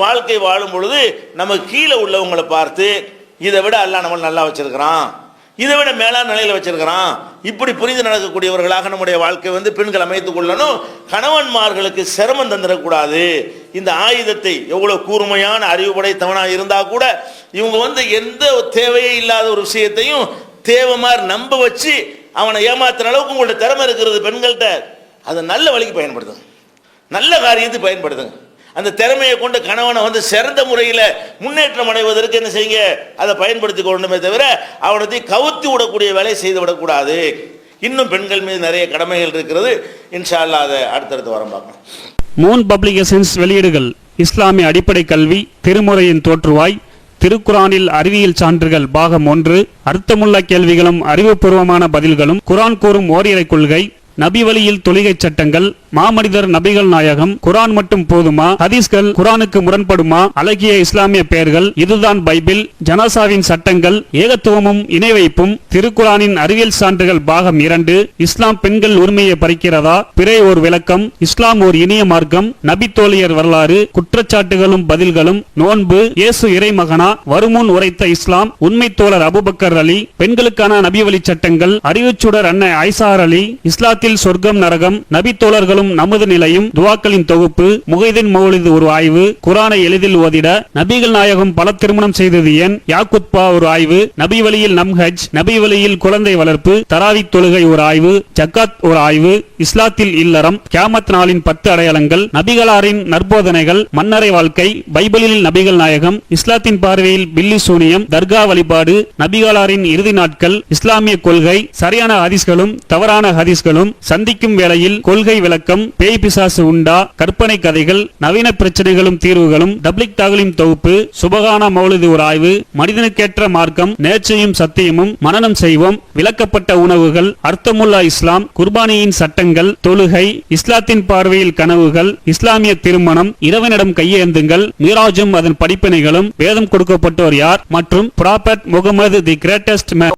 வாழ்க்கை வாழும் பொழுது நம்ம கீழே உள்ளவங்களை பார்த்து இதை விட அல்லாஹ் நம்மளை நல்லா வச்சிருக்கிறான், இதை விட மேலான நிலையில் வச்சிருக்கிறான், இப்படி புரிந்து நடக்கக்கூடியவர்களாக நம்முடைய வாழ்க்கை பெண்கள் அமைத்துக் கொள்ளணும். கணவன்மார்களுக்கு சிரமம் தந்துடக்கூடாது. இந்த ஆயுதத்தை எவ்வளோ கூர்மையான அறிவு படைத்தவனாக இருந்தால் கூட இவங்க எந்த தேவையே இல்லாத ஒரு விஷயத்தையும் தேவைமாறு நம்ப வச்சு அவனை ஏமாத்துற அளவுக்கு உங்களோட திறமை இருக்கிறது பெண்கள்கிட்ட. அதை நல்ல வழிக்கு பயன்படுத்துங்க, நல்ல காரியத்துக்கு பயன்படுத்துங்க. அந்த திறமையை கொண்டு கணவனை சிறந்த முறையில் முன்னேற்றம் அடைவதற்கு என்ன செய்யுங்க? அதை பயன்படுத்தி கொண்டுமே தவிர அவனை கவுத்தி விடக்கூடிய வேலையை செய்து விடக்கூடாது. இன்னும் பெண்கள் மீது நிறைய கடமைகள் இருக்கிறது. இன்ஷா அல்லாஹ் அதை அடுத்தடுத்து வரம் பார்க்கலாம். மூன் பப்ளிகேஷன்ஸ் வெளியீடுகள்: இஸ்லாமிய அடிப்படை கல்வி, திருமுறையின் தோற்றுவாய், திருக்குரானில் அறிவியல் சான்றுகள் பாகம் 1, அர்த்தமுள்ள கேள்விகளும் அறிவுபூர்வமான பதில்களும், குரான் கூறும் ஓரிரை கொள்கை, நபி வழியில் தொழுகை சட்டங்கள், மாமனிதர் நபிகள் நாயகம், குரான் மட்டும் போதுமா, ஹதீஸ்கள் குரானுக்கு முரண்படுமா, அழகிய இஸ்லாமிய பெயர்கள், இதுதான் பைபிள், ஜனாசாவின் சட்டங்கள், ஏகத்துவமும் இணை வைப்பும், திருக்குரானின் அறிவியல் சான்றுகள் பாகம் 2, இஸ்லாம் பெண்கள் உரிமையை பறிக்கிறதா, பிறை ஓர் விளக்கம், இஸ்லாம் ஓர் இனிய மார்க்கம், நபி தோழியர் வரலாறு, குற்றச்சாட்டுகளும் பதில்களும், நோன்பு, இயேசு இறைமகனா, வருமுன் உரைத்த இஸ்லாம், உண்மை தோழர் அபுபக்கர் அலி, பெண்களுக்கான நபி வழி சட்டங்கள், அறிவுச்சுடர் அன்னை ஐசார் அலி, இஸ்லாத்தில் சொர்க்கம் நரகம், நபி தோழர்களும் நமது நிலையும், துவாக்களின் தொகுப்பு, முகைதீன் மௌலிது ஒரு ஆய்வு, குரானை எளிதில் ஓதிட, நபிகள் நாயகம் பல திருமணம் செய்தது ஏன், யாக்குத்பா ஒரு ஆய்வு, நபி வழியில் நம்ஹஜ், நபி வழியில் குழந்தை வளர்ப்பு, தராவி தொழுகை ஒரு ஆய்வு, ஜக்காத் ஒரு ஆய்வு, இஸ்லாத்தில் இல்லறம், கியாமத் நாளின் 10 அடையாளங்கள், நபிகளாரின் நற்போதனைகள், மன்னரை வாழ்க்கை, பைபிளில் நபிகள் நாயகம், இஸ்லாத்தின் பார்வையில் பில்லி சூனியம், தர்கா வழிபாடு, நபிகளாரின் இறுதி நாட்கள், இஸ்லாமிய கொள்கை, சரியான ஹதீஸ்களும் தவறான ஹதீஸ்களும், சந்திக்கும் வேளையில் கொள்கை விளக்கம், பேய் பிசாசு உண்டா, கற்பனை கதைகள், நவீன பிரச்சனைகளும் தீர்வுகளும், தப்லிக் தாகலிம் தொகுப்பு, சுபகானா மௌலிது ஒரு ஆய்வு, மனிதனுக்கேற்ற மார்க்கம், நேர்ச்சையும் சத்தியமும், மனனம் செய்வோம், விளக்கப்பட்ட உணவுகள், அர்த்தமுல்லா இஸ்லாம், குர்பானியின் சட்டங்கள், தொழுகை, இஸ்லாத்தின் பார்வையில் கனவுகள், இஸ்லாமிய திருமணம், இறைவனிடம் கையேந்துங்கள், மீராஜும் அதன் படிப்பினைகளும், வேதம் கொடுக்கப்பட்டோர் யார் மற்றும் prophet Mohammed the greatest man